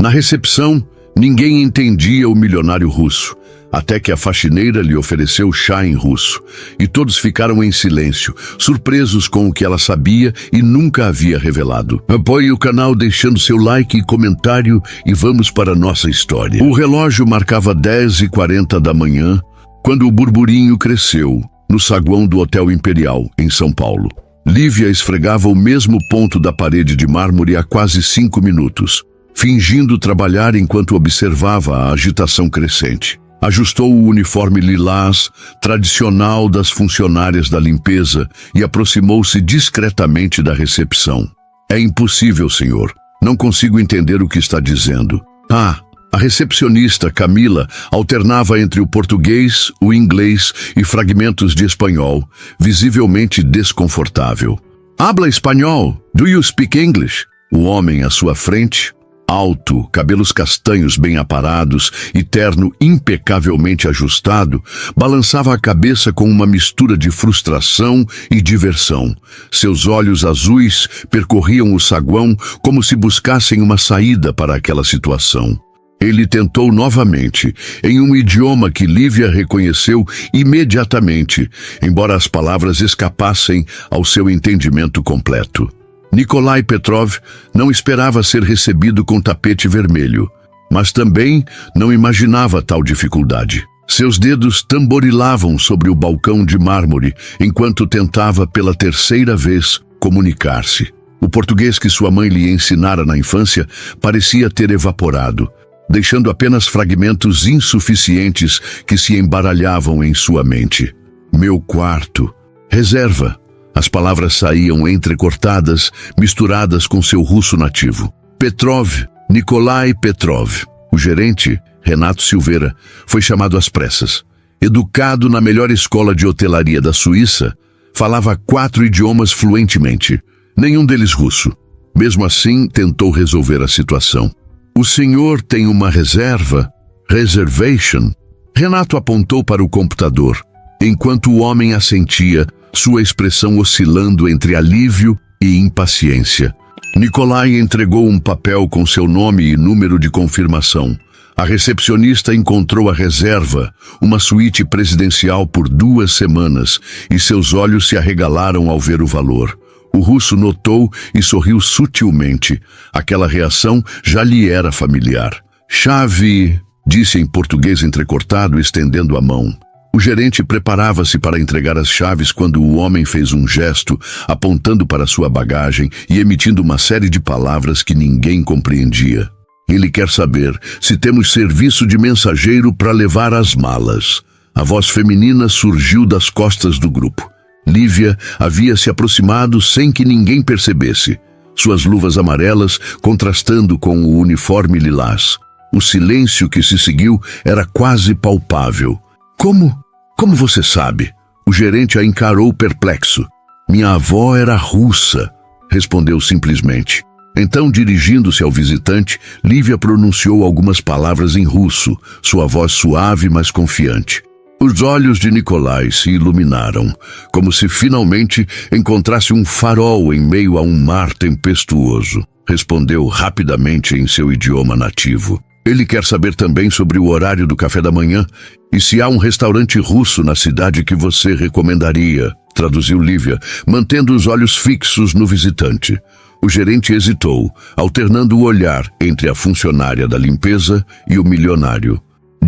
Na recepção, ninguém entendia o milionário russo, até que a faxineira lhe ofereceu chá em russo, e todos ficaram em silêncio, surpresos com o que ela sabia e nunca havia revelado. Apoie o canal deixando seu like e comentário e vamos para a nossa história. O relógio marcava 10h40 da manhã, quando o burburinho cresceu, no saguão do Hotel Imperial, em São Paulo. Lívia esfregava o mesmo ponto da parede de mármore há quase 5 minutos, fingindo trabalhar enquanto observava a agitação crescente. Ajustou o uniforme lilás, tradicional das funcionárias da limpeza, e aproximou-se discretamente da recepção. É impossível, senhor. Não consigo entender o que está dizendo. A recepcionista, Camila, alternava entre o português, o inglês e fragmentos de espanhol, visivelmente desconfortável. Habla espanhol? Do you speak English? O homem à sua frente, alto, cabelos castanhos bem aparados e terno impecavelmente ajustado, balançava a cabeça com uma mistura de frustração e diversão. Seus olhos azuis percorriam o saguão como se buscassem uma saída para aquela situação. Ele tentou novamente, em um idioma que Lívia reconheceu imediatamente, embora as palavras escapassem ao seu entendimento completo. Nikolai Petrov não esperava ser recebido com tapete vermelho, mas também não imaginava tal dificuldade. Seus dedos tamborilavam sobre o balcão de mármore enquanto tentava pela terceira vez comunicar-se. O português que sua mãe lhe ensinara na infância parecia ter evaporado, deixando apenas fragmentos insuficientes que se embaralhavam em sua mente. Meu quarto. Reserva. As palavras saíam entrecortadas, misturadas com seu russo nativo. Petrov, Nikolai Petrov. O gerente, Renato Silveira, foi chamado às pressas. Educado na melhor escola de hotelaria da Suíça, falava 4 idiomas fluentemente, nenhum deles russo. Mesmo assim, tentou resolver a situação. O senhor tem uma reserva? Reservation? Renato apontou para o computador, enquanto o homem assentia, sua expressão oscilando entre alívio e impaciência. Nikolai entregou um papel com seu nome e número de confirmação. A recepcionista encontrou a reserva, uma suíte presidencial por 2 semanas, e seus olhos se arregalaram ao ver o valor. O russo notou e sorriu sutilmente. Aquela reação já lhe era familiar. Chave, disse em português entrecortado, estendendo a mão. O gerente preparava-se para entregar as chaves quando o homem fez um gesto, apontando para sua bagagem e emitindo uma série de palavras que ninguém compreendia. Ele quer saber se temos serviço de mensageiro para levar as malas. A voz feminina surgiu das costas do grupo. Lívia havia se aproximado sem que ninguém percebesse, suas luvas amarelas contrastando com o uniforme lilás. O silêncio que se seguiu era quase palpável. Como você sabe? O gerente a encarou perplexo. Minha avó era russa, respondeu simplesmente. Então, dirigindo-se ao visitante, Lívia pronunciou algumas palavras em russo, sua voz suave, mas confiante. Os olhos de Nikolai se iluminaram, como se finalmente encontrasse um farol em meio a um mar tempestuoso. Respondeu rapidamente em seu idioma nativo. Ele quer saber também sobre o horário do café da manhã e se há um restaurante russo na cidade que você recomendaria, traduziu Lívia, mantendo os olhos fixos no visitante. O gerente hesitou, alternando o olhar entre a funcionária da limpeza e o milionário.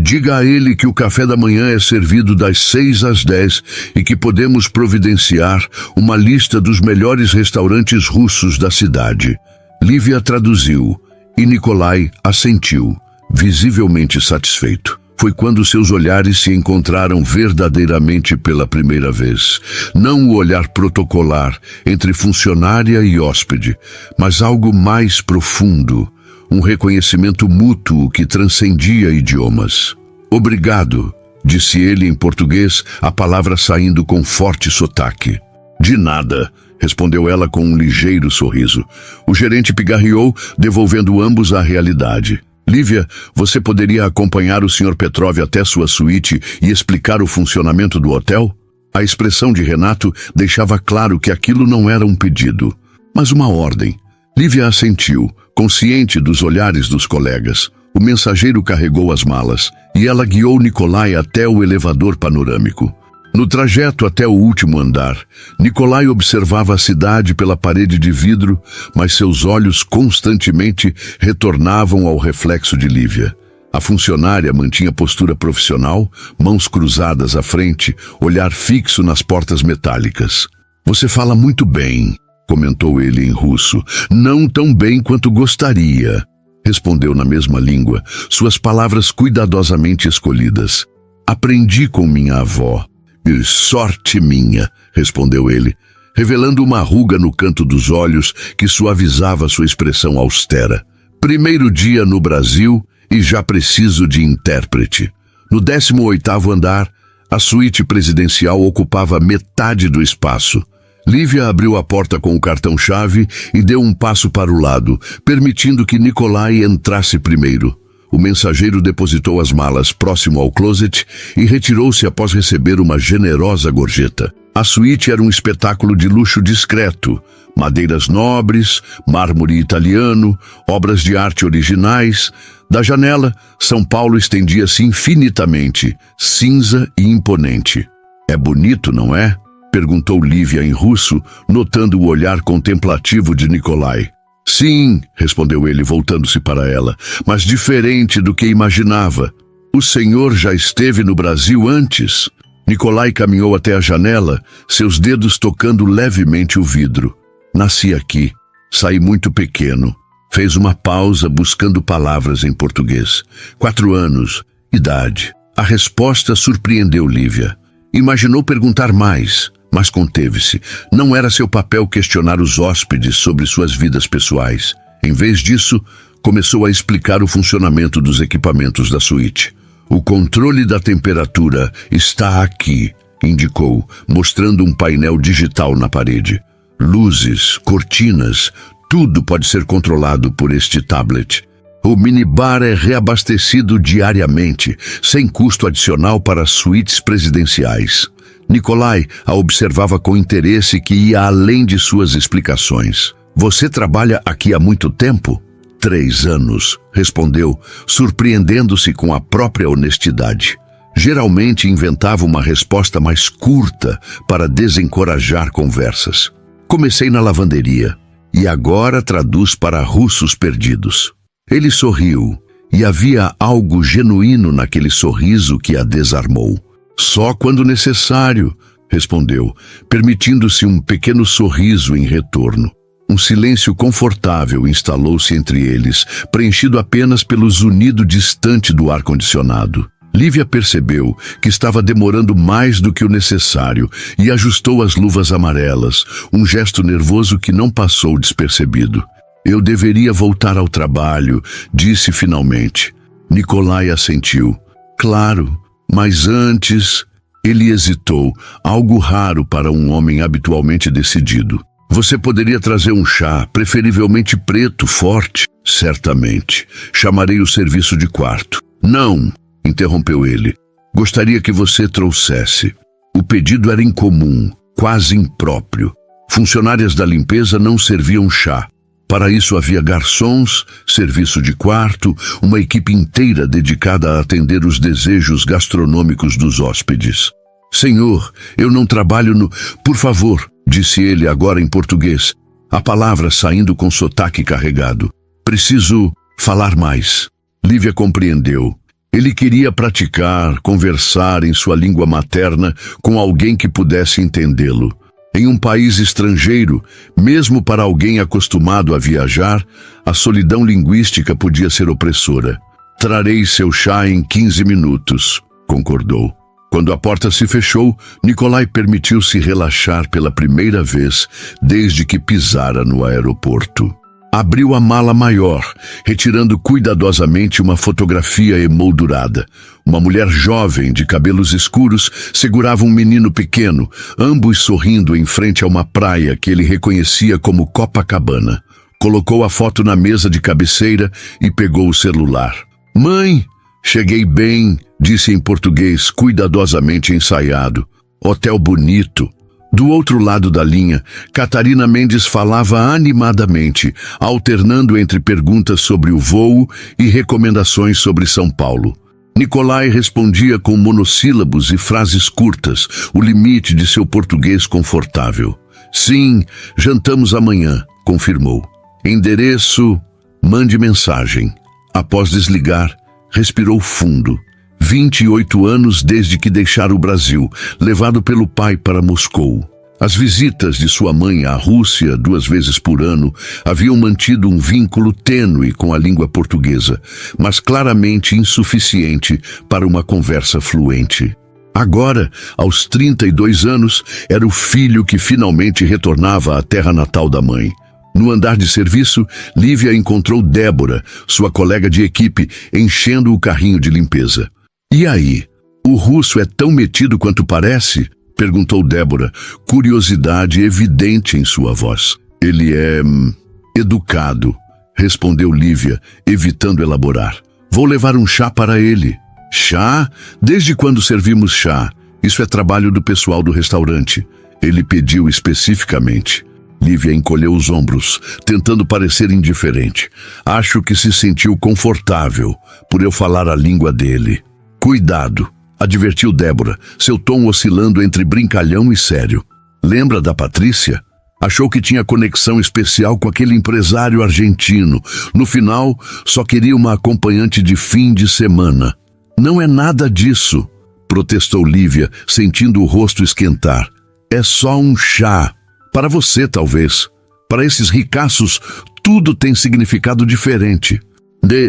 Diga a ele que o café da manhã é servido das 6 às 10 e que podemos providenciar uma lista dos melhores restaurantes russos da cidade. Lívia traduziu e Nikolai assentiu, visivelmente satisfeito. Foi quando seus olhares se encontraram verdadeiramente pela primeira vez. Não o olhar protocolar entre funcionária e hóspede, mas algo mais profundo. Um reconhecimento mútuo que transcendia idiomas. Obrigado, disse ele em português, a palavra saindo com forte sotaque. De nada, respondeu ela com um ligeiro sorriso. O gerente pigarreou, devolvendo ambos à realidade. Lívia, você poderia acompanhar o Sr. Petrov até sua suíte e explicar o funcionamento do hotel? A expressão de Renato deixava claro que aquilo não era um pedido, mas uma ordem. Lívia assentiu, consciente dos olhares dos colegas. O mensageiro carregou as malas e ela guiou Nikolai até o elevador panorâmico. No trajeto até o último andar, Nikolai observava a cidade pela parede de vidro, mas seus olhos constantemente retornavam ao reflexo de Lívia. A funcionária mantinha postura profissional, mãos cruzadas à frente, olhar fixo nas portas metálicas. "Você fala muito bem", comentou ele em russo. "Não tão bem quanto gostaria", respondeu na mesma língua, suas palavras cuidadosamente escolhidas. "Aprendi com minha avó." "E sorte minha", respondeu ele, revelando uma ruga no canto dos olhos que suavizava sua expressão austera. "Primeiro dia no Brasil e já preciso de intérprete." No 18º andar, a suíte presidencial ocupava metade do espaço. Lívia abriu a porta com o cartão-chave e deu um passo para o lado, permitindo que Nikolai entrasse primeiro. O mensageiro depositou as malas próximo ao closet e retirou-se após receber uma generosa gorjeta. A suíte era um espetáculo de luxo discreto. Madeiras nobres, mármore italiano, obras de arte originais. Da janela, São Paulo estendia-se infinitamente, cinza e imponente. "É bonito, não é?" perguntou Lívia em russo, notando o olhar contemplativo de Nikolai. "Sim", respondeu ele, voltando-se para ela, "mas diferente do que imaginava. O senhor já esteve no Brasil antes?" Nikolai caminhou até a janela, seus dedos tocando levemente o vidro. "Nasci aqui. Saí muito pequeno." Fez uma pausa buscando palavras em português. 4 anos. Idade. A resposta surpreendeu Lívia. Imaginou perguntar mais, mas conteve-se. Não era seu papel questionar os hóspedes sobre suas vidas pessoais. Em vez disso, começou a explicar o funcionamento dos equipamentos da suíte. "O controle da temperatura está aqui", indicou, mostrando um painel digital na parede. "Luzes, cortinas, tudo pode ser controlado por este tablet. O minibar é reabastecido diariamente, sem custo adicional para as suítes presidenciais." Nikolai a observava com interesse que ia além de suas explicações. "Você trabalha aqui há muito tempo?" 3 anos, respondeu, surpreendendo-se com a própria honestidade. Geralmente inventava uma resposta mais curta para desencorajar conversas. "Comecei na lavanderia e agora traduz para russos perdidos." Ele sorriu, e havia algo genuíno naquele sorriso que a desarmou. "Só quando necessário", respondeu, permitindo-se um pequeno sorriso em retorno. Um silêncio confortável instalou-se entre eles, preenchido apenas pelo zunido distante do ar-condicionado. Lívia percebeu que estava demorando mais do que o necessário e ajustou as luvas amarelas, um gesto nervoso que não passou despercebido. "Eu deveria voltar ao trabalho", disse finalmente. Nikolai assentiu. "Claro, mas antes..." Ele hesitou, algo raro para um homem habitualmente decidido. "Você poderia trazer um chá, preferivelmente preto, forte?" "Certamente. Chamarei o serviço de quarto." "Não", interrompeu ele. "Gostaria que você trouxesse." O pedido era incomum, quase impróprio. Funcionárias da limpeza não serviam chá. Para isso havia garçons, serviço de quarto, uma equipe inteira dedicada a atender os desejos gastronômicos dos hóspedes. "Senhor, eu não trabalho no..." "Por favor", disse ele agora em português, a palavra saindo com sotaque carregado. "Preciso falar mais." Lívia compreendeu. Ele queria praticar, conversar em sua língua materna com alguém que pudesse entendê-lo. Em um país estrangeiro, mesmo para alguém acostumado a viajar, a solidão linguística podia ser opressora. "Trarei seu chá em 15 minutos", concordou. Quando a porta se fechou, Nikolai permitiu-se relaxar pela primeira vez desde que pisara no aeroporto. Abriu a mala maior, retirando cuidadosamente uma fotografia emoldurada. Uma mulher jovem, de cabelos escuros, segurava um menino pequeno, ambos sorrindo em frente a uma praia que ele reconhecia como Copacabana. Colocou a foto na mesa de cabeceira e pegou o celular. "Mãe, cheguei bem", disse em português cuidadosamente ensaiado. "Hotel bonito." Do outro lado da linha, Catarina Mendes falava animadamente, alternando entre perguntas sobre o voo e recomendações sobre São Paulo. Nicolai respondia com monossílabos e frases curtas, o limite de seu português confortável. Sim, jantamos amanhã, confirmou. Endereço, mande mensagem. Após desligar, respirou fundo. 28 anos desde que deixara o Brasil, levado pelo pai para Moscou. As visitas de sua mãe à Rússia 2 vezes por ano haviam mantido um vínculo tênue com a língua portuguesa, mas claramente insuficiente para uma conversa fluente. Agora, aos 32 anos, era o filho que finalmente retornava à terra natal da mãe. No andar de serviço, Lívia encontrou Débora, sua colega de equipe, enchendo o carrinho de limpeza. E aí, o russo é tão metido quanto parece? Perguntou Débora, curiosidade evidente em sua voz. Ele é educado, respondeu Lívia, evitando elaborar. Vou levar um chá para ele. Chá? Desde quando servimos chá? Isso é trabalho do pessoal do restaurante. Ele pediu especificamente. Lívia encolheu os ombros, tentando parecer indiferente. Acho que se sentiu confortável por eu falar a língua dele. Cuidado, advertiu Débora, seu tom oscilando entre brincalhão e sério. Lembra da Patrícia? Achou que tinha conexão especial com aquele empresário argentino. No final, só queria uma acompanhante de fim de semana. Não é nada disso, protestou Lívia, sentindo o rosto esquentar. É só um chá. Para você, talvez. Para esses ricaços, tudo tem significado diferente.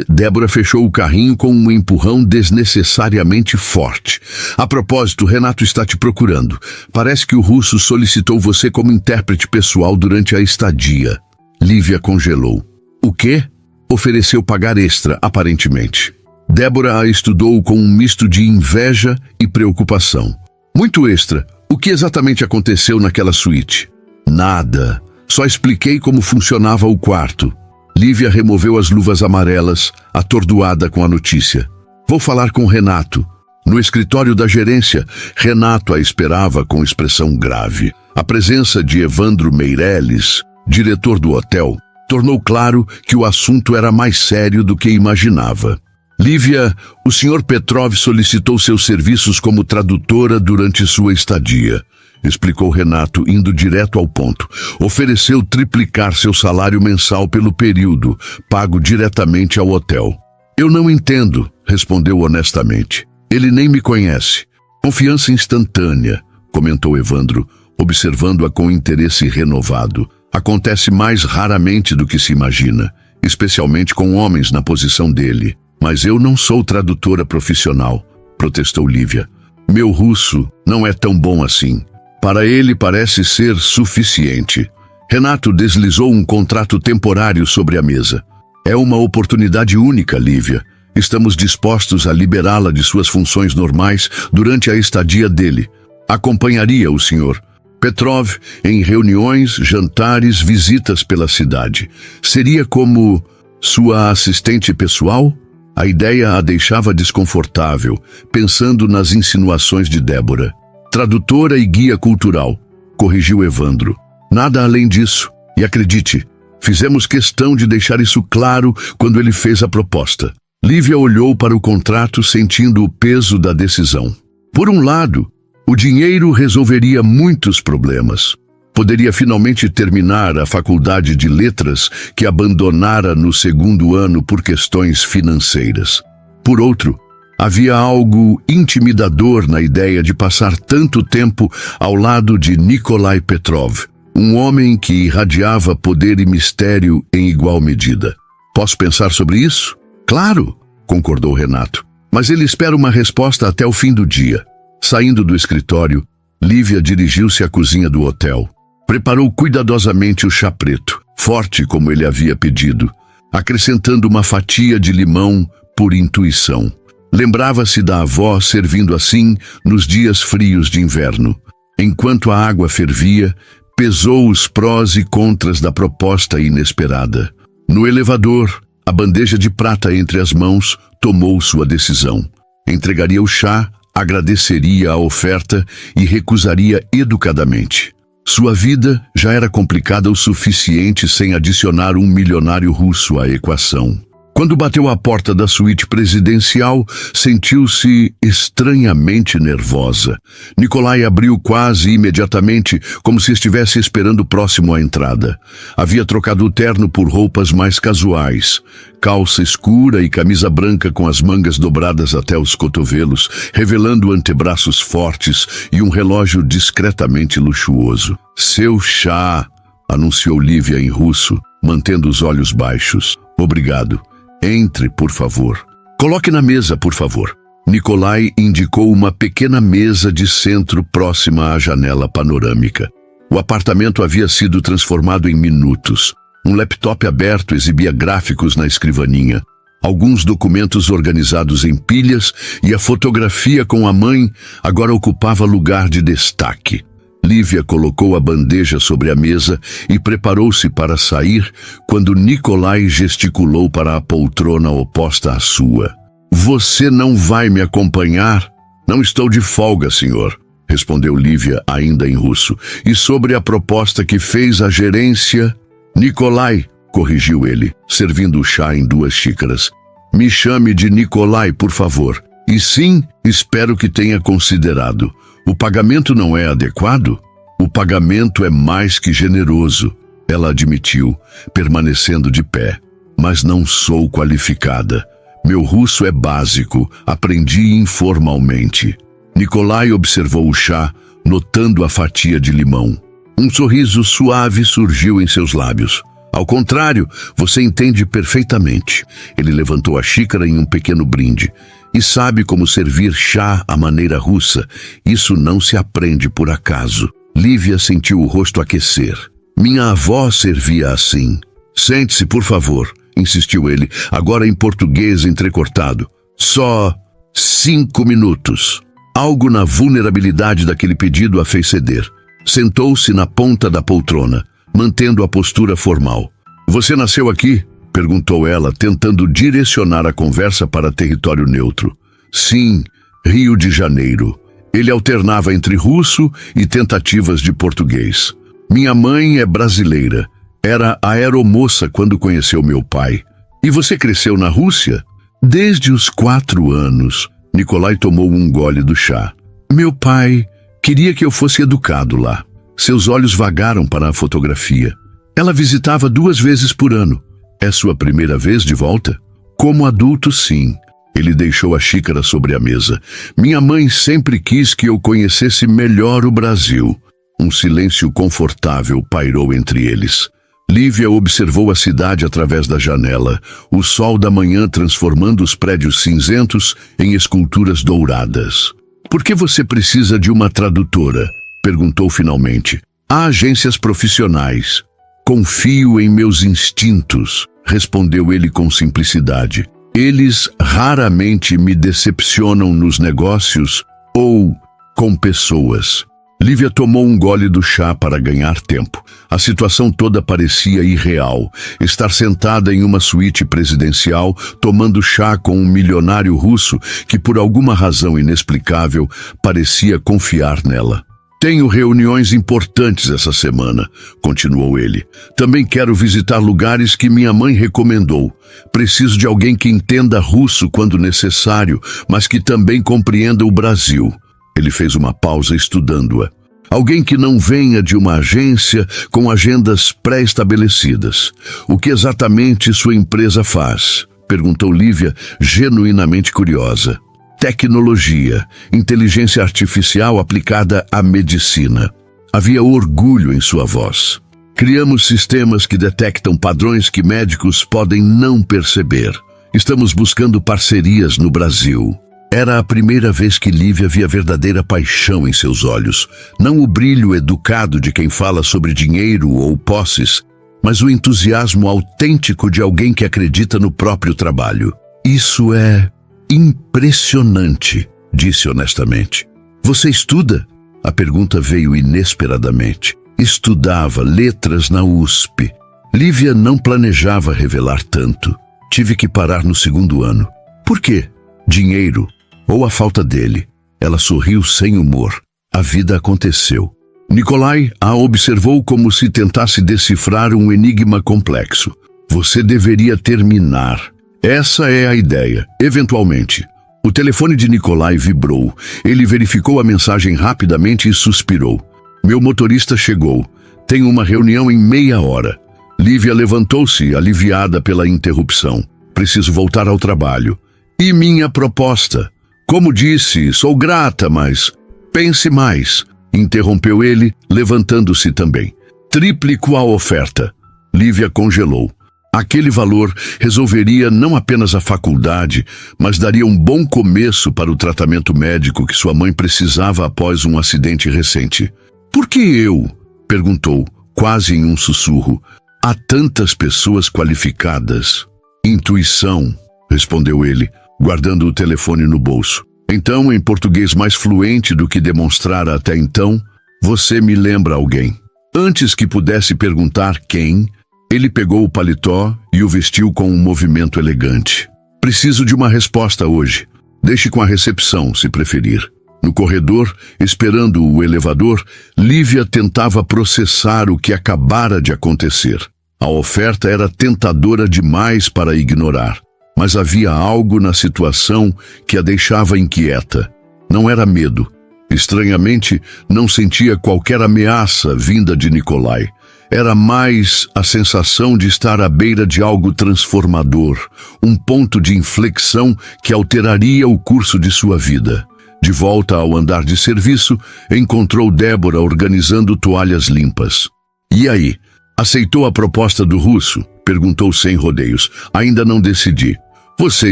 Débora fechou o carrinho com um empurrão desnecessariamente forte. A propósito, Renato está te procurando. Parece que o russo solicitou você como intérprete pessoal durante a estadia. Lívia congelou. O quê? Ofereceu pagar extra, aparentemente. Débora a estudou com um misto de inveja e preocupação. Muito extra. O que exatamente aconteceu naquela suíte? Nada. Só expliquei como funcionava o quarto. Lívia removeu as luvas amarelas, atordoada com a notícia. Vou falar com Renato. No escritório da gerência, Renato a esperava com expressão grave. A presença de Evandro Meirelles, diretor do hotel, tornou claro que o assunto era mais sério do que imaginava. Lívia, o Sr. Petrov solicitou seus serviços como tradutora durante sua estadia, explicou Renato, indo direto ao ponto. Ofereceu triplicar seu salário mensal pelo período, pago diretamente ao hotel. Eu não entendo, respondeu honestamente. Ele nem me conhece. Confiança instantânea, comentou Evandro, observando-a com interesse renovado. Acontece mais raramente do que se imagina, especialmente com homens na posição dele. Mas eu não sou tradutora profissional, protestou Lívia. Meu russo não é tão bom assim. Para ele parece ser suficiente. Renato deslizou um contrato temporário sobre a mesa. É uma oportunidade única, Lívia. Estamos dispostos a liberá-la de suas funções normais durante a estadia dele. Acompanharia o senhor Petrov em reuniões, jantares, visitas pela cidade. Seria como sua assistente pessoal? A ideia a deixava desconfortável, pensando nas insinuações de Débora. Tradutora e guia cultural, corrigiu Evandro. Nada além disso. E acredite, fizemos questão de deixar isso claro quando ele fez a proposta. Lívia olhou para o contrato sentindo o peso da decisão. Por um lado, o dinheiro resolveria muitos problemas. Poderia finalmente terminar a faculdade de letras que abandonara no 2º ano por questões financeiras. Por outro, havia algo intimidador na ideia de passar tanto tempo ao lado de Nikolai Petrov, um homem que irradiava poder e mistério em igual medida. Posso pensar sobre isso? Claro, concordou Renato. Mas ele espera uma resposta até o fim do dia. Saindo do escritório, Lívia dirigiu-se à cozinha do hotel. Preparou cuidadosamente o chá preto, forte como ele havia pedido, acrescentando uma fatia de limão por intuição. Lembrava-se da avó servindo assim nos dias frios de inverno. Enquanto a água fervia, pesou os prós e contras da proposta inesperada. No elevador, a bandeja de prata entre as mãos, tomou sua decisão. Entregaria o chá agradeceria a oferta e recusaria educadamente. Sua vida já era complicada o suficiente sem adicionar um milionário russo à equação. Quando bateu à porta da suíte presidencial, sentiu-se estranhamente nervosa. Nikolai abriu quase imediatamente, como se estivesse esperando próximo à entrada. Havia trocado o terno por roupas mais casuais. Calça escura e camisa branca com as mangas dobradas até os cotovelos, revelando antebraços fortes e um relógio discretamente luxuoso. "Seu chá", anunciou Lívia em russo, mantendo os olhos baixos. "Obrigado. Entre, por favor." "Coloque na mesa, por favor." Nikolai indicou uma pequena mesa de centro próxima à janela panorâmica. O apartamento havia sido transformado em minutos. Um laptop aberto exibia gráficos na escrivaninha, alguns documentos organizados em pilhas e a fotografia com a mãe agora ocupava lugar de destaque. Lívia colocou a bandeja sobre a mesa e preparou-se para sair quando Nikolai gesticulou para a poltrona oposta à sua. "Você não vai me acompanhar?" "Não estou de folga, senhor", respondeu Lívia ainda em russo. "E sobre a proposta que fez a gerência?" "Nikolai", corrigiu ele, servindo o chá em 2 xícaras. "Me chame de Nikolai, por favor. E sim, espero que tenha considerado. O pagamento não é adequado?" "O pagamento é mais que generoso", ela admitiu, permanecendo de pé. "Mas não sou qualificada. Meu russo é básico, aprendi informalmente." Nikolai observou o chá, notando a fatia de limão. Um sorriso suave surgiu em seus lábios. "Ao contrário, você entende perfeitamente." Ele levantou a xícara em um pequeno brinde. "E sabe como servir chá à maneira russa. Isso não se aprende por acaso." Lívia sentiu o rosto aquecer. "Minha avó servia assim." "Sente-se, por favor", insistiu ele, agora em português entrecortado. "Só 5 minutos." Algo na vulnerabilidade daquele pedido a fez ceder. Sentou-se na ponta da poltrona, mantendo a postura formal. "Você nasceu aqui?" perguntou ela, tentando direcionar a conversa para território neutro. "Sim, Rio de Janeiro." Ele alternava entre russo e tentativas de português. "Minha mãe é brasileira. Era aeromoça quando conheceu meu pai." "E você cresceu na Rússia?" "Desde os 4 anos." Nikolai tomou um gole do chá. "Meu pai queria que eu fosse educado lá." Seus olhos vagaram para a fotografia. "Ela visitava 2 vezes por ano." "É sua primeira vez de volta?" "Como adulto, sim." Ele deixou a xícara sobre a mesa. "Minha mãe sempre quis que eu conhecesse melhor o Brasil." Um silêncio confortável pairou entre eles. Lívia observou a cidade através da janela, o sol da manhã transformando os prédios cinzentos em esculturas douradas. "Por que você precisa de uma tradutora?" perguntou finalmente. "Há agências profissionais." "Confio em meus instintos", respondeu ele com simplicidade. "Eles raramente me decepcionam nos negócios ou com pessoas." Lívia tomou um gole do chá para ganhar tempo. A situação toda parecia irreal. Estar sentada em uma suíte presidencial, tomando chá com um milionário russo que, por alguma razão inexplicável, parecia confiar nela. "Tenho reuniões importantes essa semana", continuou ele. "Também quero visitar lugares que minha mãe recomendou. Preciso de alguém que entenda russo quando necessário, mas que também compreenda o Brasil." Ele fez uma pausa estudando-a. "Alguém que não venha de uma agência com agendas pré-estabelecidas." "O que exatamente sua empresa faz?" perguntou Lívia, genuinamente curiosa. "Tecnologia, inteligência artificial aplicada à medicina." Havia orgulho em sua voz. "Criamos sistemas que detectam padrões que médicos podem não perceber. Estamos buscando parcerias no Brasil." Era a primeira vez que Lívia via verdadeira paixão em seus olhos. Não o brilho educado de quem fala sobre dinheiro ou posses, mas o entusiasmo autêntico de alguém que acredita no próprio trabalho. "Isso é impressionante", disse honestamente. "Você estuda?" A pergunta veio inesperadamente. Estudava letras na USP. Lívia não planejava revelar tanto. "Tive que parar no 2º ano." "Por quê?" "Dinheiro. Ou a falta dele." Ela sorriu sem humor. A vida aconteceu. Nikolai a observou como se tentasse decifrar um enigma complexo. Você deveria terminar. Essa é a ideia, eventualmente. O telefone de Nikolai vibrou. Ele verificou a mensagem rapidamente e suspirou. Meu motorista chegou. Tenho uma reunião em meia hora. Lívia levantou-se, aliviada pela interrupção. Preciso voltar ao trabalho. E minha proposta? Como disse, sou grata, mas... Pense mais, interrompeu ele, levantando-se também. Triplicou a oferta. Lívia congelou. Aquele valor resolveria não apenas a faculdade, mas daria um bom começo para o tratamento médico que sua mãe precisava após um acidente recente. Por que eu? Perguntou, quase em um sussurro. Há tantas pessoas qualificadas. Intuição, respondeu ele, guardando o telefone no bolso. Então, em português mais fluente do que demonstrara até então, você me lembra alguém. Antes que pudesse perguntar quem, ele pegou o paletó e o vestiu com um movimento elegante. Preciso de uma resposta hoje. Deixe com a recepção, se preferir. No corredor, esperando o elevador, Lívia tentava processar o que acabara de acontecer. A oferta era tentadora demais para ignorar, mas havia algo na situação que a deixava inquieta. Não era medo. Estranhamente, não sentia qualquer ameaça vinda de Nikolai. Era mais a sensação de estar à beira de algo transformador, um ponto de inflexão que alteraria o curso de sua vida. De volta ao andar de serviço, encontrou Débora organizando toalhas limpas. E aí, aceitou a proposta do russo? Perguntou sem rodeios. Ainda não decidi. Você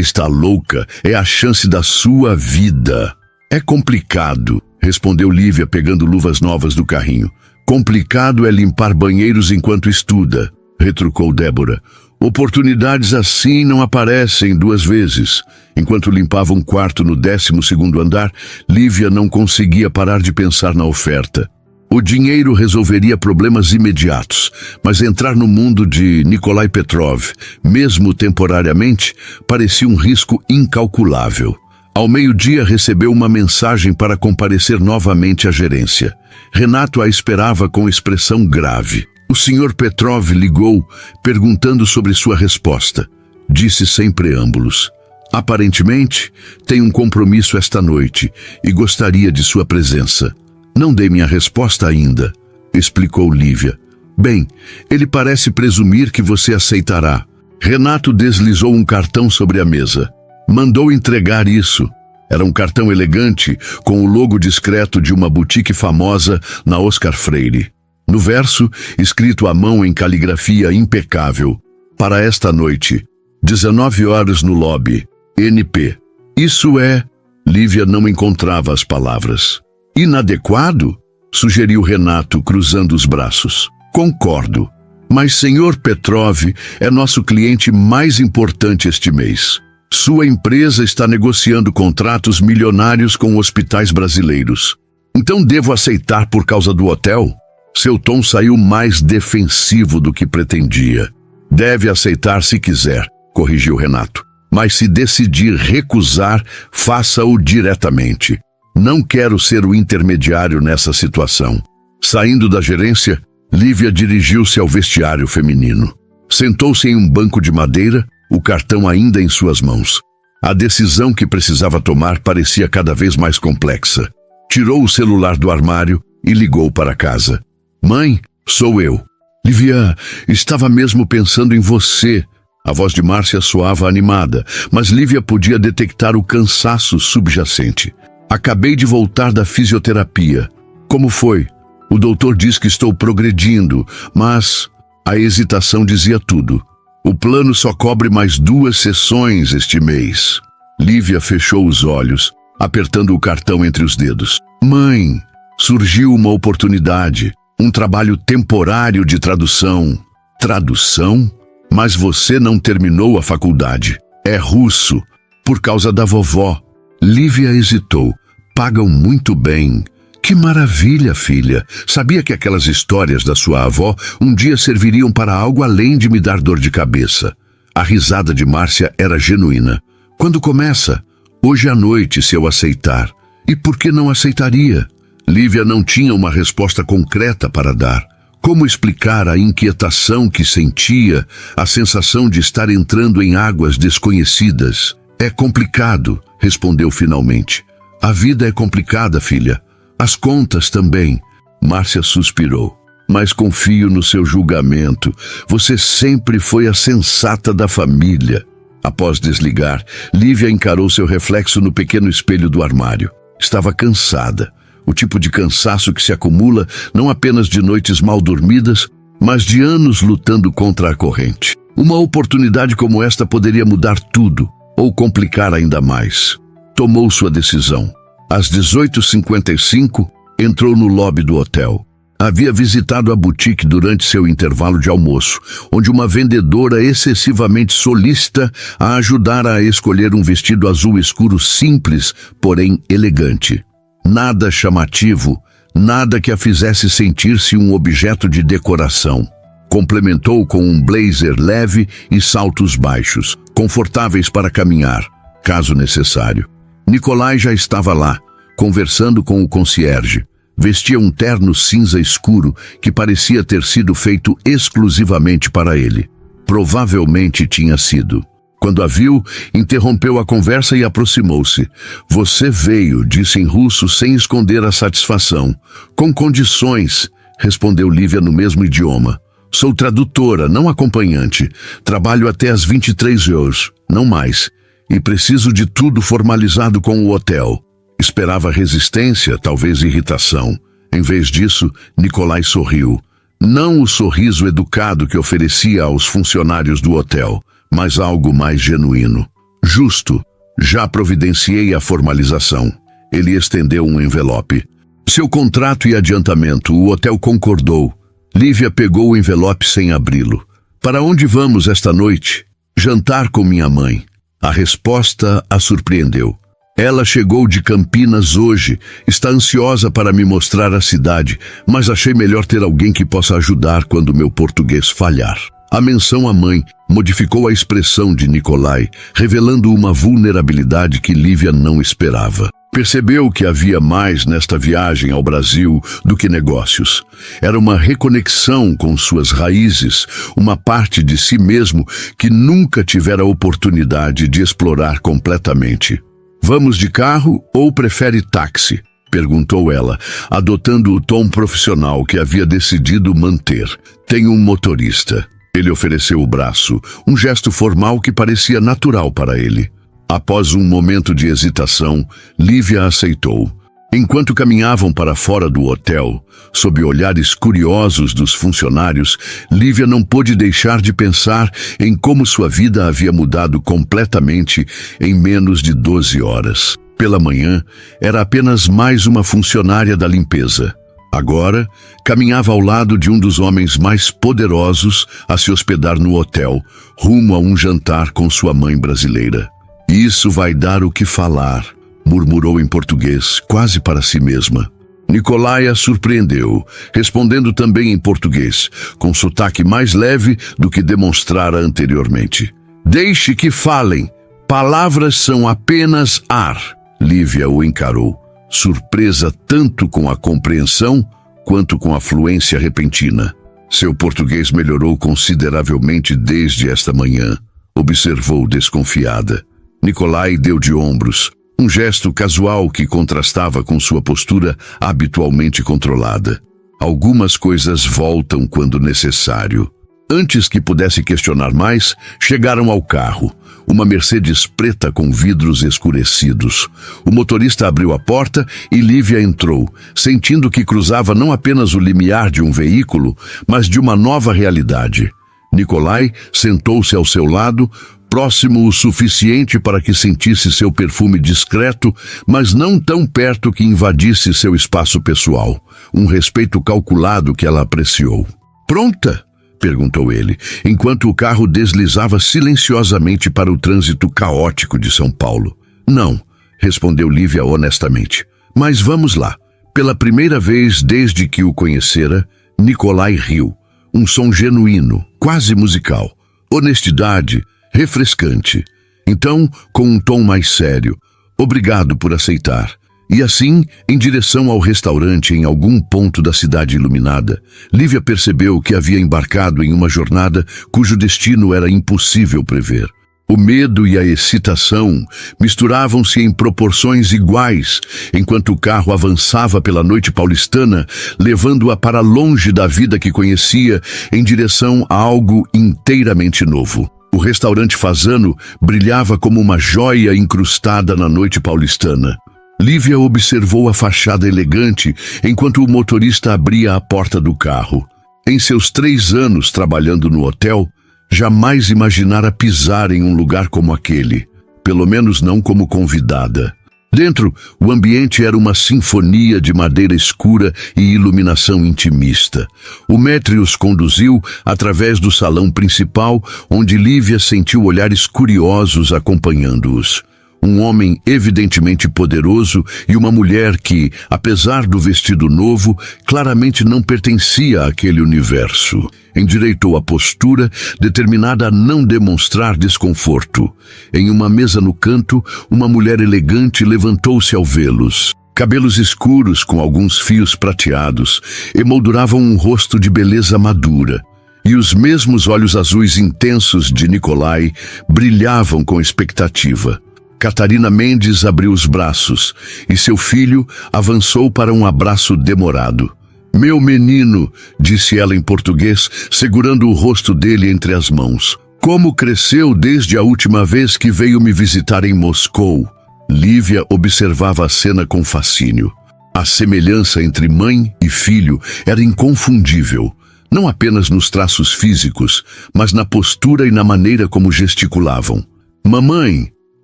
está louca, é a chance da sua vida. É complicado, respondeu Lívia pegando luvas novas do carrinho. Complicado é limpar banheiros enquanto estuda, retrucou Débora. Oportunidades assim não aparecem duas vezes. Enquanto limpava um quarto no 12º andar, Lívia não conseguia parar de pensar na oferta. O dinheiro resolveria problemas imediatos, mas entrar no mundo de Nikolai Petrov, mesmo temporariamente, parecia um risco incalculável. Ao meio-dia recebeu uma mensagem para comparecer novamente à gerência. Renato a esperava com expressão grave. O Sr. Petrov ligou, perguntando sobre sua resposta. Disse sem preâmbulos. Aparentemente, tem um compromisso esta noite e gostaria de sua presença. Não dei minha resposta ainda, explicou Lívia. Bem, ele parece presumir que você aceitará. Renato deslizou um cartão sobre a mesa. Mandou entregar isso. Era um cartão elegante, com o logo discreto de uma boutique famosa na Oscar Freire. No verso, escrito à mão em caligrafia impecável. Para esta noite, 19 horas no lobby, NP. Isso é... Lívia não encontrava as palavras. Inadequado? Sugeriu Renato, cruzando os braços. Concordo. Mas Sr. Petrov é nosso cliente mais importante este mês. Sua empresa está negociando contratos milionários com hospitais brasileiros. Então devo aceitar por causa do hotel? Seu tom saiu mais defensivo do que pretendia. Deve aceitar se quiser, corrigiu Renato. Mas se decidir recusar, faça-o diretamente. Não quero ser o intermediário nessa situação. Saindo da gerência, Lívia dirigiu-se ao vestiário feminino. Sentou-se em um banco de madeira, o cartão ainda em suas mãos. A decisão que precisava tomar parecia cada vez mais complexa. Tirou o celular do armário e ligou para casa. Mãe, sou eu. Lívia, estava mesmo pensando em você. A voz de Márcia soava animada, mas Lívia podia detectar o cansaço subjacente. Acabei de voltar da fisioterapia. Como foi? O doutor diz que estou progredindo, mas a hesitação dizia tudo. O plano só cobre mais 2 sessões este mês. Lívia fechou os olhos, apertando o cartão entre os dedos. Mãe, surgiu uma oportunidade. Um trabalho temporário de tradução. Tradução? Mas você não terminou a faculdade. É russo. Por causa da vovó. Lívia hesitou. Pagam muito bem. Que maravilha, filha. Sabia que aquelas histórias da sua avó um dia serviriam para algo além de me dar dor de cabeça. A risada de Márcia era genuína. Quando começa? Hoje à noite, se eu aceitar. E por que não aceitaria? Lívia não tinha uma resposta concreta para dar. Como explicar a inquietação que sentia, a sensação de estar entrando em águas desconhecidas? É complicado, respondeu finalmente. A vida é complicada, filha. As contas também. Márcia suspirou. Mas confio no seu julgamento. Você sempre foi a sensata da família. Após desligar, Lívia encarou seu reflexo no pequeno espelho do armário. Estava cansada. O tipo de cansaço que se acumula não apenas de noites mal dormidas, mas de anos lutando contra a corrente. Uma oportunidade como esta poderia mudar tudo, ou complicar ainda mais. Tomou sua decisão. Às 18h55, entrou no lobby do hotel. Havia visitado a boutique durante seu intervalo de almoço, onde uma vendedora excessivamente solícita a ajudara a escolher um vestido azul escuro simples, porém elegante. Nada chamativo, nada que a fizesse sentir-se um objeto de decoração. Complementou com um blazer leve e saltos baixos, confortáveis para caminhar, caso necessário. Nicolai já estava lá, conversando com o concierge. Vestia um terno cinza escuro que parecia ter sido feito exclusivamente para ele. Provavelmente tinha sido. Quando a viu, interrompeu a conversa e aproximou-se. Você veio, disse em russo sem esconder a satisfação. Com condições, respondeu Lívia no mesmo idioma. Sou tradutora, não acompanhante. Trabalho até às 23h, não mais. E preciso de tudo formalizado com o hotel. Esperava resistência, talvez irritação. Em vez disso, Nicolai sorriu. Não o sorriso educado que oferecia aos funcionários do hotel, mas algo mais genuíno. Justo. Já providenciei a formalização. Ele estendeu um envelope. Seu contrato e adiantamento, o hotel concordou. Lívia pegou o envelope sem abri-lo. Para onde vamos esta noite? Jantar com minha mãe. A resposta a surpreendeu. Ela chegou de Campinas hoje, está ansiosa para me mostrar a cidade, mas achei melhor ter alguém que possa ajudar quando meu português falhar. A menção à mãe modificou a expressão de Nicolai, revelando uma vulnerabilidade que Lívia não esperava. Percebeu que havia mais nesta viagem ao Brasil do que negócios. Era uma reconexão com suas raízes, uma parte de si mesmo que nunca tivera a oportunidade de explorar completamente. Vamos de carro ou prefere táxi? Perguntou ela, adotando o tom profissional que havia decidido manter. Tenho um motorista. Ele ofereceu o braço, um gesto formal que parecia natural para ele. Após um momento de hesitação, Lívia aceitou. Enquanto caminhavam para fora do hotel, sob olhares curiosos dos funcionários, Lívia não pôde deixar de pensar em como sua vida havia mudado completamente em menos de 12 horas. Pela manhã, era apenas mais uma funcionária da limpeza. Agora, caminhava ao lado de um dos homens mais poderosos a se hospedar no hotel, rumo a um jantar com sua mãe brasileira. Isso vai dar o que falar, murmurou em português, quase para si mesma. Nicolai a surpreendeu, respondendo também em português, com sotaque mais leve do que demonstrara anteriormente. Deixe que falem. Palavras são apenas ar. Lívia o encarou, surpresa tanto com a compreensão quanto com a fluência repentina. Seu português melhorou consideravelmente desde esta manhã, observou desconfiada. Nicolai deu de ombros, um gesto casual que contrastava com sua postura habitualmente controlada. Algumas coisas voltam quando necessário. Antes que pudesse questionar mais, chegaram ao carro. Uma Mercedes preta com vidros escurecidos. O motorista abriu a porta e Lívia entrou, sentindo que cruzava não apenas o limiar de um veículo, mas de uma nova realidade. Nicolai sentou-se ao seu lado, próximo o suficiente para que sentisse seu perfume discreto, mas não tão perto que invadisse seu espaço pessoal. Um respeito calculado que ela apreciou. Pronta? Perguntou ele, enquanto o carro deslizava silenciosamente para o trânsito caótico de São Paulo. Não, respondeu Lívia honestamente. Mas vamos lá. Pela primeira vez desde que o conhecera, Nicolai riu. Um som genuíno, quase musical. Honestidade, refrescante. Então, com um tom mais sério, obrigado por aceitar. E assim, em direção ao restaurante em algum ponto da cidade iluminada, Lívia percebeu que havia embarcado em uma jornada cujo destino era impossível prever. O medo e a excitação misturavam-se em proporções iguais, enquanto o carro avançava pela noite paulistana, levando-a para longe da vida que conhecia, em direção a algo inteiramente novo. O restaurante Fasano brilhava como uma joia incrustada na noite paulistana. Lívia observou a fachada elegante enquanto o motorista abria a porta do carro. Em seus 3 anos trabalhando no hotel, jamais imaginara pisar em um lugar como aquele, pelo menos não como convidada. Dentro, o ambiente era uma sinfonia de madeira escura e iluminação intimista. O maître os conduziu através do salão principal, onde Lívia sentiu olhares curiosos acompanhando-os. Um homem evidentemente poderoso e uma mulher que, apesar do vestido novo, claramente não pertencia àquele universo. Endireitou a postura, determinada a não demonstrar desconforto. Em uma mesa no canto, uma mulher elegante levantou-se ao vê-los. Cabelos escuros com alguns fios prateados emolduravam um rosto de beleza madura. E os mesmos olhos azuis intensos de Nicolai brilhavam com expectativa. Catarina Mendes abriu os braços e seu filho avançou para um abraço demorado. "Meu menino", disse ela em português, segurando o rosto dele entre as mãos. "Como cresceu desde a última vez que veio me visitar em Moscou?" Lívia observava a cena com fascínio. A semelhança entre mãe e filho era inconfundível, não apenas nos traços físicos, mas na postura e na maneira como gesticulavam. "Mamãe,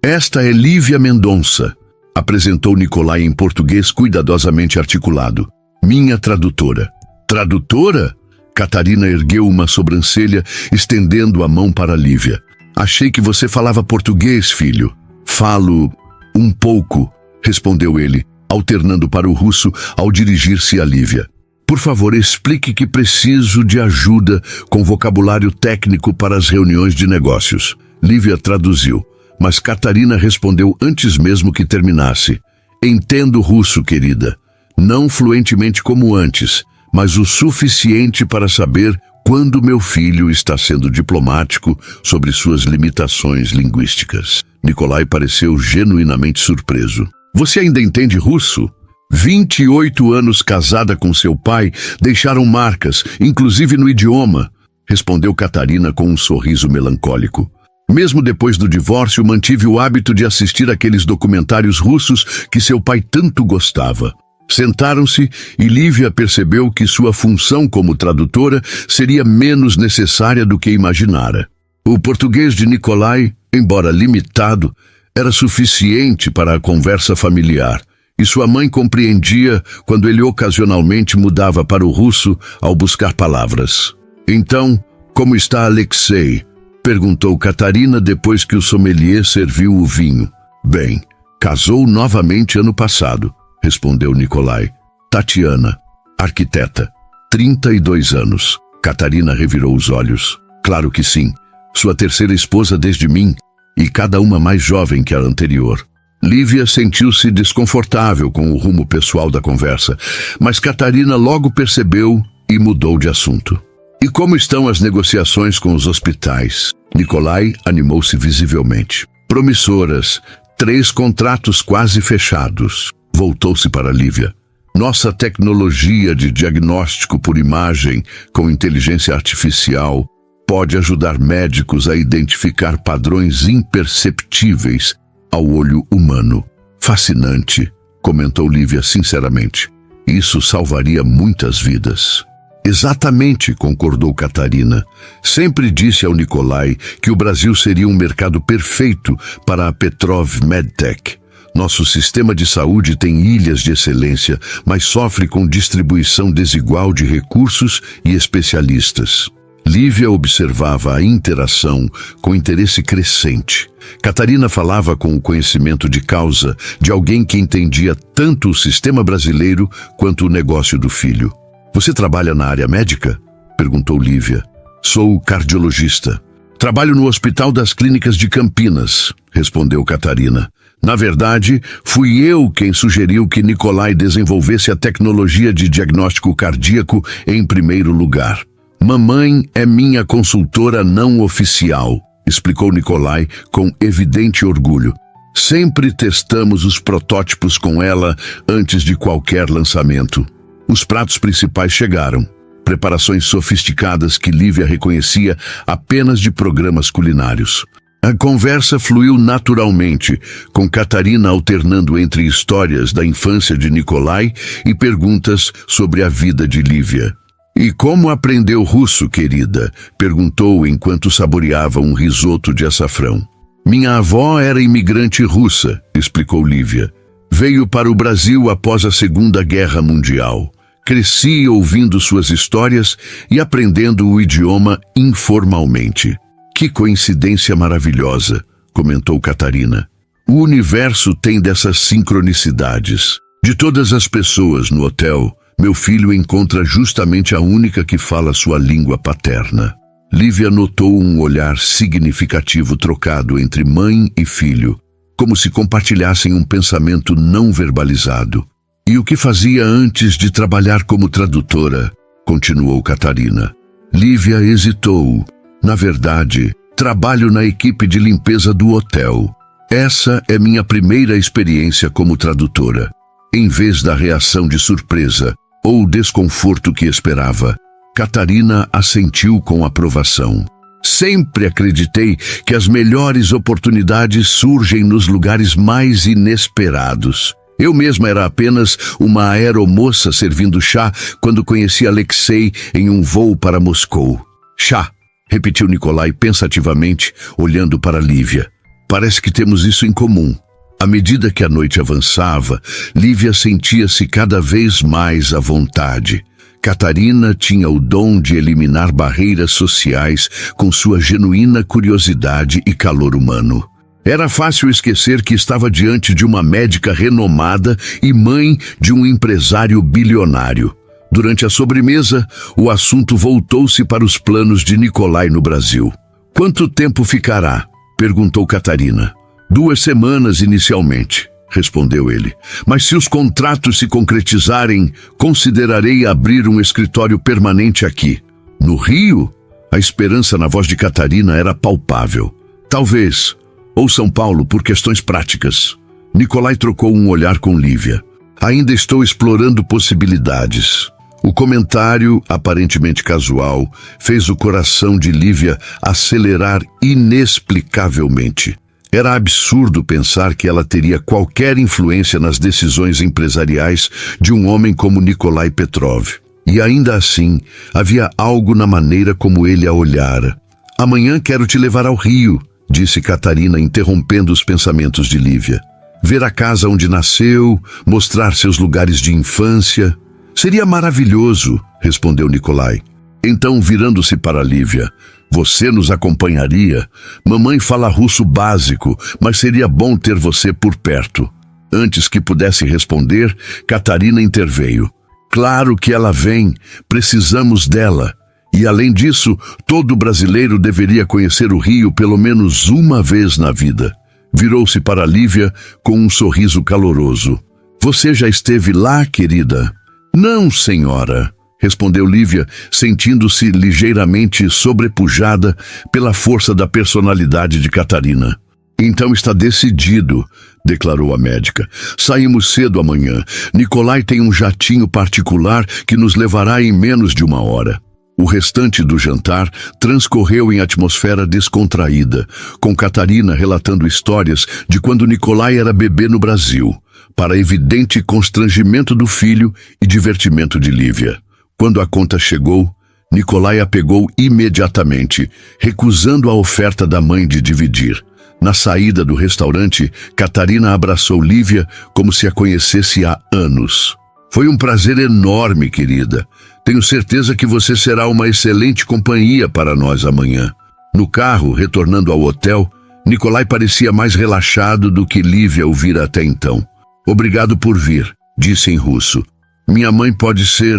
esta é Lívia Mendonça", apresentou Nicolai em português cuidadosamente articulado. "Minha tradutora." "Tradutora?" Catarina ergueu uma sobrancelha, estendendo a mão para Lívia. "Achei que você falava português, filho." "Falo um pouco", respondeu ele, alternando para o russo ao dirigir-se a Lívia. "Por favor, explique que preciso de ajuda com vocabulário técnico para as reuniões de negócios." Lívia traduziu, mas Catarina respondeu antes mesmo que terminasse. "Entendo russo, querida. Não fluentemente como antes, mas o suficiente para saber quando meu filho está sendo diplomático sobre suas limitações linguísticas." Nicolai pareceu genuinamente surpreso. "Você ainda entende russo?" 28 anos casada com seu pai deixaram marcas, inclusive no idioma, respondeu Catarina com um sorriso melancólico. Mesmo depois do divórcio, mantive o hábito de assistir aqueles documentários russos que seu pai tanto gostava. Sentaram-se e Lívia percebeu que sua função como tradutora seria menos necessária do que imaginara. O português de Nicolai, embora limitado, era suficiente para a conversa familiar, e sua mãe compreendia quando ele ocasionalmente mudava para o russo ao buscar palavras. "Então, como está Alexei?" perguntou Catarina depois que o sommelier serviu o vinho. "Bem, casou novamente ano passado", respondeu Nicolai. "Tatiana, arquiteta, 32 anos. Catarina revirou os olhos. "Claro que sim. Sua terceira esposa desde mim, e cada uma mais jovem que a anterior." Lívia sentiu-se desconfortável com o rumo pessoal da conversa, mas Catarina logo percebeu e mudou de assunto. "E como estão as negociações com os hospitais?" Nicolai animou-se visivelmente. "Promissoras, 3 contratos quase fechados." Voltou-se para Lívia. "Nossa tecnologia de diagnóstico por imagem com inteligência artificial pode ajudar médicos a identificar padrões imperceptíveis ao olho humano." "Fascinante", comentou Lívia sinceramente. "Isso salvaria muitas vidas." "Exatamente", concordou Catarina. "Sempre disse ao Nicolai que o Brasil seria um mercado perfeito para a Petrov Medtech. Nosso sistema de saúde tem ilhas de excelência, mas sofre com distribuição desigual de recursos e especialistas." Lívia observava a interação com interesse crescente. Catarina falava com o conhecimento de causa de alguém que entendia tanto o sistema brasileiro quanto o negócio do filho. "Você trabalha na área médica?" perguntou Lívia. "Sou cardiologista. Trabalho no Hospital das Clínicas de Campinas", respondeu Catarina. Na verdade, fui eu quem sugeriu que Nicolai desenvolvesse a tecnologia de diagnóstico cardíaco em primeiro lugar. Mamãe é minha consultora não oficial, explicou Nicolai com evidente orgulho. Sempre testamos os protótipos com ela antes de qualquer lançamento. Os pratos principais chegaram. Preparações sofisticadas que Lívia reconhecia apenas de programas culinários. A conversa fluiu naturalmente, com Catarina alternando entre histórias da infância de Nicolai e perguntas sobre a vida de Lívia. "E como aprendeu russo, querida?" perguntou enquanto saboreava um risoto de açafrão. "Minha avó era imigrante russa", explicou Lívia. "Veio para o Brasil após a Segunda Guerra Mundial. Cresci ouvindo suas histórias e aprendendo o idioma informalmente." "Que coincidência maravilhosa", comentou Catarina. "O universo tem dessas sincronicidades. De todas as pessoas no hotel, meu filho encontra justamente a única que fala sua língua paterna." Lívia notou um olhar significativo trocado entre mãe e filho, como se compartilhassem um pensamento não verbalizado. "E o que fazia antes de trabalhar como tradutora?" continuou Catarina. Lívia hesitou. "Na verdade, trabalho na equipe de limpeza do hotel. Essa é minha primeira experiência como tradutora." Em vez da reação de surpresa ou desconforto que esperava, Catarina assentiu com aprovação. "Sempre acreditei que as melhores oportunidades surgem nos lugares mais inesperados. Eu mesma era apenas uma aeromoça servindo chá quando conheci Alexei em um voo para Moscou." "Chá", repetiu Nicolai pensativamente, olhando para Lívia. "Parece que temos isso em comum." À medida que a noite avançava, Lívia sentia-se cada vez mais à vontade. Catarina tinha o dom de eliminar barreiras sociais com sua genuína curiosidade e calor humano. Era fácil esquecer que estava diante de uma médica renomada e mãe de um empresário bilionário. Durante a sobremesa, o assunto voltou-se para os planos de Nicolai no Brasil. "Quanto tempo ficará?" perguntou Catarina. 2 semanas inicialmente", respondeu ele. "Mas se os contratos se concretizarem, considerarei abrir um escritório permanente aqui." "No Rio?" A esperança na voz de Catarina era palpável. "Talvez. Ou São Paulo por questões práticas." Nicolai trocou um olhar com Lívia. "Ainda estou explorando possibilidades." O comentário, aparentemente casual, fez o coração de Lívia acelerar inexplicavelmente. Era absurdo pensar que ela teria qualquer influência nas decisões empresariais de um homem como Nicolai Petrov. E ainda assim, havia algo na maneira como ele a olhara. "Amanhã quero te levar ao Rio", disse Catarina, interrompendo os pensamentos de Lívia. "Ver a casa onde nasceu, mostrar seus lugares de infância." "Seria maravilhoso", respondeu Nicolai. Então, virando-se para Lívia, "Você nos acompanharia? Mamãe fala russo básico, mas seria bom ter você por perto." Antes que pudesse responder, Catarina interveio. "Claro que ela vem, precisamos dela. E além disso, todo brasileiro deveria conhecer o Rio pelo menos uma vez na vida." Virou-se para Lívia com um sorriso caloroso. "Você já esteve lá, querida?" "Não, senhora", respondeu Lívia, sentindo-se ligeiramente sobrepujada pela força da personalidade de Catarina. "Então está decidido", declarou a médica. "Saímos cedo amanhã. Nicolai tem um jatinho particular que nos levará em menos de 1 hora." O restante do jantar transcorreu em atmosfera descontraída, com Catarina relatando histórias de quando Nicolai era bebê no Brasil, para evidente constrangimento do filho e divertimento de Lívia. Quando a conta chegou, Nicolai a pegou imediatamente, recusando a oferta da mãe de dividir. Na saída do restaurante, Catarina abraçou Lívia como se a conhecesse há anos. "Foi um prazer enorme, querida. Tenho certeza que você será uma excelente companhia para nós amanhã." No carro, retornando ao hotel, Nicolai parecia mais relaxado do que Lívia o vira até então. "Obrigado por vir", disse em russo. "Minha mãe pode ser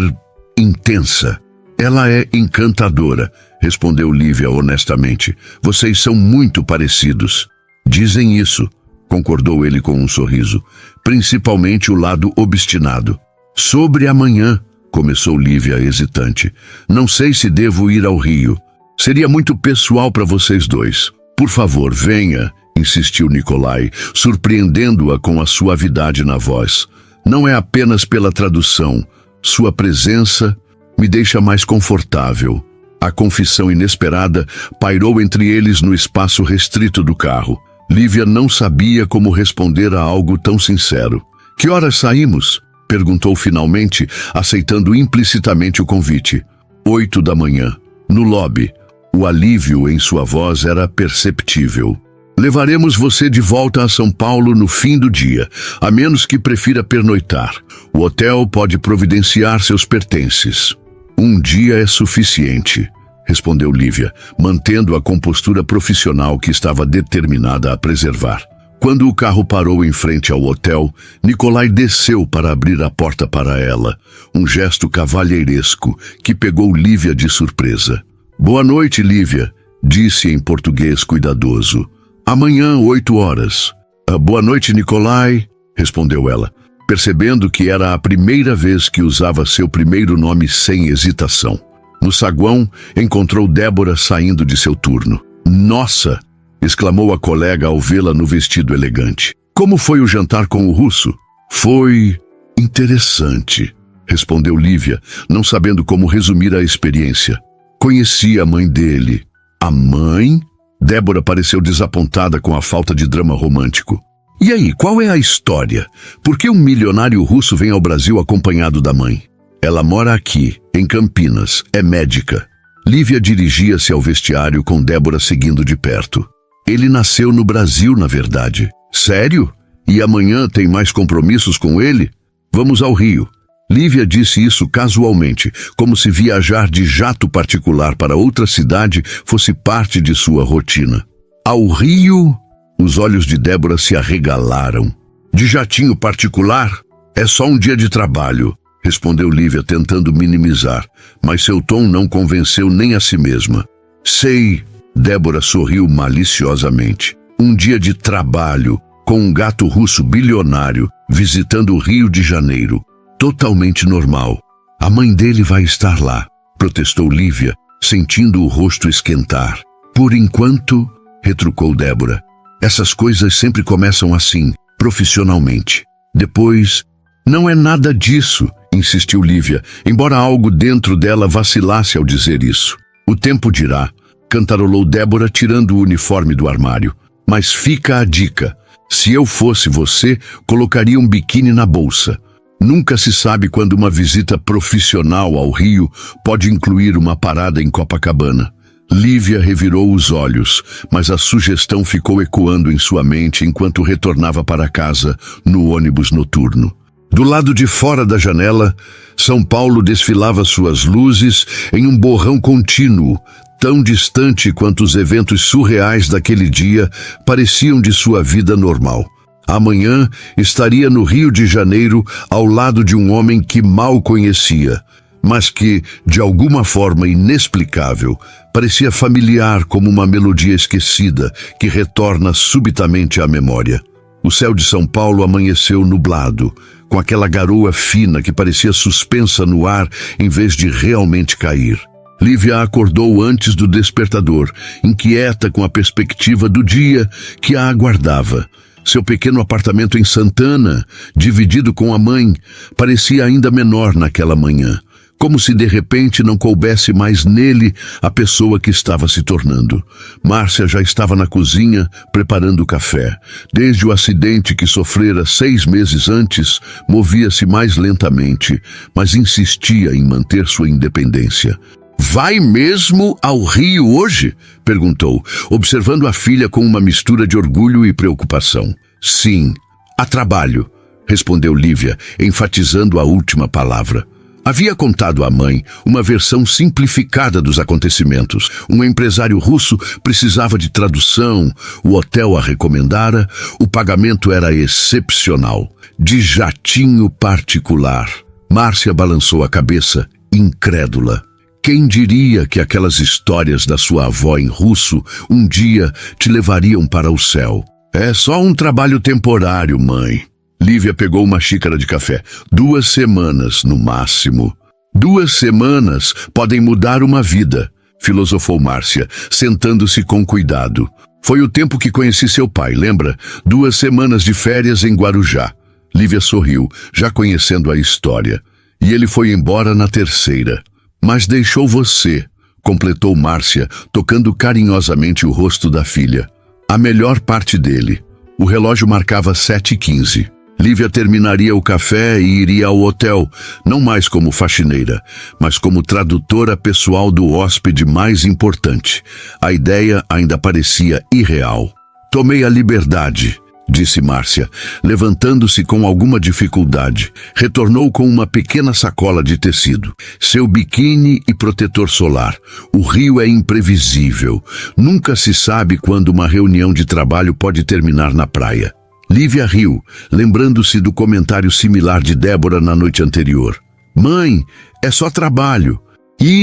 intensa." "Ela é encantadora", respondeu Lívia honestamente. "Vocês são muito parecidos." "Dizem isso." concordou ele com um sorriso, principalmente o lado obstinado. Sobre amanhã, começou Lívia hesitante. Não sei se devo ir ao Rio. Seria muito pessoal para vocês dois. Por favor, venha, insistiu Nicolai, surpreendendo-a com a suavidade na voz. Não é apenas pela tradução. Sua presença me deixa mais confortável. A confissão inesperada pairou entre eles no espaço restrito do carro. Lívia não sabia como responder a algo tão sincero. Que horas saímos? Perguntou finalmente, aceitando implicitamente o convite. 8 da manhã. No lobby. O alívio em sua voz era perceptível. Levaremos você de volta a São Paulo no fim do dia, a menos que prefira pernoitar. O hotel pode providenciar seus pertences. Um dia é suficiente, respondeu Lívia, mantendo a compostura profissional que estava determinada a preservar. Quando o carro parou em frente ao hotel, Nicolai desceu para abrir a porta para ela, um gesto cavalheiresco que pegou Lívia de surpresa. Boa noite, Lívia, disse em português cuidadoso. Amanhã, 8 horas. Boa noite, Nicolai, respondeu ela, percebendo que era a primeira vez que usava seu primeiro nome sem hesitação. No saguão, encontrou Débora saindo de seu turno. Nossa! Exclamou a colega ao vê-la no vestido elegante. Como foi o jantar com o russo? Foi interessante, respondeu Lívia, não sabendo como resumir a experiência. Conheci a mãe dele. A mãe? Débora pareceu desapontada com a falta de drama romântico. E aí, qual é a história? Por que um milionário russo vem ao Brasil acompanhado da mãe? Ela mora aqui, em Campinas, é médica. Lívia dirigia-se ao vestiário com Débora seguindo de perto. Ele nasceu no Brasil, na verdade. Sério? E amanhã tem mais compromissos com ele? Vamos ao Rio. Lívia disse isso casualmente, como se viajar de jato particular para outra cidade fosse parte de sua rotina. Ao Rio? Os olhos de Débora se arregalaram. De jatinho particular? É só um dia de trabalho, respondeu Lívia tentando minimizar, mas seu tom não convenceu nem a si mesma. Sei, Débora sorriu maliciosamente. Um dia de trabalho, com um gato russo bilionário, visitando o Rio de Janeiro. Totalmente normal. A mãe dele vai estar lá, protestou Lívia, sentindo o rosto esquentar. Por enquanto, retrucou Débora, essas coisas sempre começam assim, profissionalmente. Depois, não é nada disso, insistiu Lívia, embora algo dentro dela vacilasse ao dizer isso. O tempo dirá, cantarolou Débora tirando o uniforme do armário. Mas fica a dica, se eu fosse você, colocaria um biquíni na bolsa. Nunca se sabe quando uma visita profissional ao Rio pode incluir uma parada em Copacabana. Lívia revirou os olhos, mas a sugestão ficou ecoando em sua mente enquanto retornava para casa no ônibus noturno. Do lado de fora da janela, São Paulo desfilava suas luzes em um borrão contínuo, tão distante quanto os eventos surreais daquele dia pareciam de sua vida normal. Amanhã estaria no Rio de Janeiro ao lado de um homem que mal conhecia, mas que, de alguma forma inexplicável, parecia familiar como uma melodia esquecida que retorna subitamente à memória. O céu de São Paulo amanheceu nublado, com aquela garoa fina que parecia suspensa no ar em vez de realmente cair. Lívia acordou antes do despertador, inquieta com a perspectiva do dia que a aguardava. Seu pequeno apartamento em Santana, dividido com a mãe, parecia ainda menor naquela manhã, como se de repente não coubesse mais nele a pessoa que estava se tornando. Márcia já estava na cozinha, preparando o café. Desde o acidente que sofrera 6 meses antes, movia-se mais lentamente, mas insistia em manter sua independência. Vai mesmo ao Rio hoje? Perguntou, observando a filha com uma mistura de orgulho e preocupação. Sim, a trabalho, respondeu Lívia, enfatizando a última palavra. Havia contado à mãe uma versão simplificada dos acontecimentos. Um empresário russo precisava de tradução, o hotel a recomendara, o pagamento era excepcional, de jatinho particular. Márcia balançou a cabeça, incrédula. Quem diria que aquelas histórias da sua avó em russo um dia te levariam para o céu? É só um trabalho temporário, mãe. Lívia pegou uma xícara de café. 2 semanas, no máximo. 2 semanas podem mudar uma vida, filosofou Márcia, sentando-se com cuidado. Foi o tempo que conheci seu pai, lembra? 2 semanas de férias em Guarujá. Lívia sorriu, já conhecendo a história. E ele foi embora na 3ª. Mas deixou você, completou Márcia, tocando carinhosamente o rosto da filha. A melhor parte dele. O relógio marcava 7h15. Lívia terminaria o café e iria ao hotel, não mais como faxineira, mas como tradutora pessoal do hóspede mais importante. A ideia ainda parecia irreal. Tomei a liberdade, disse Márcia, levantando-se com alguma dificuldade. Retornou com uma pequena sacola de tecido, seu biquíni e protetor solar. O Rio é imprevisível. Nunca se sabe quando uma reunião de trabalho pode terminar na praia. Lívia riu, lembrando-se do comentário similar de Débora na noite anterior. Mãe, é só trabalho.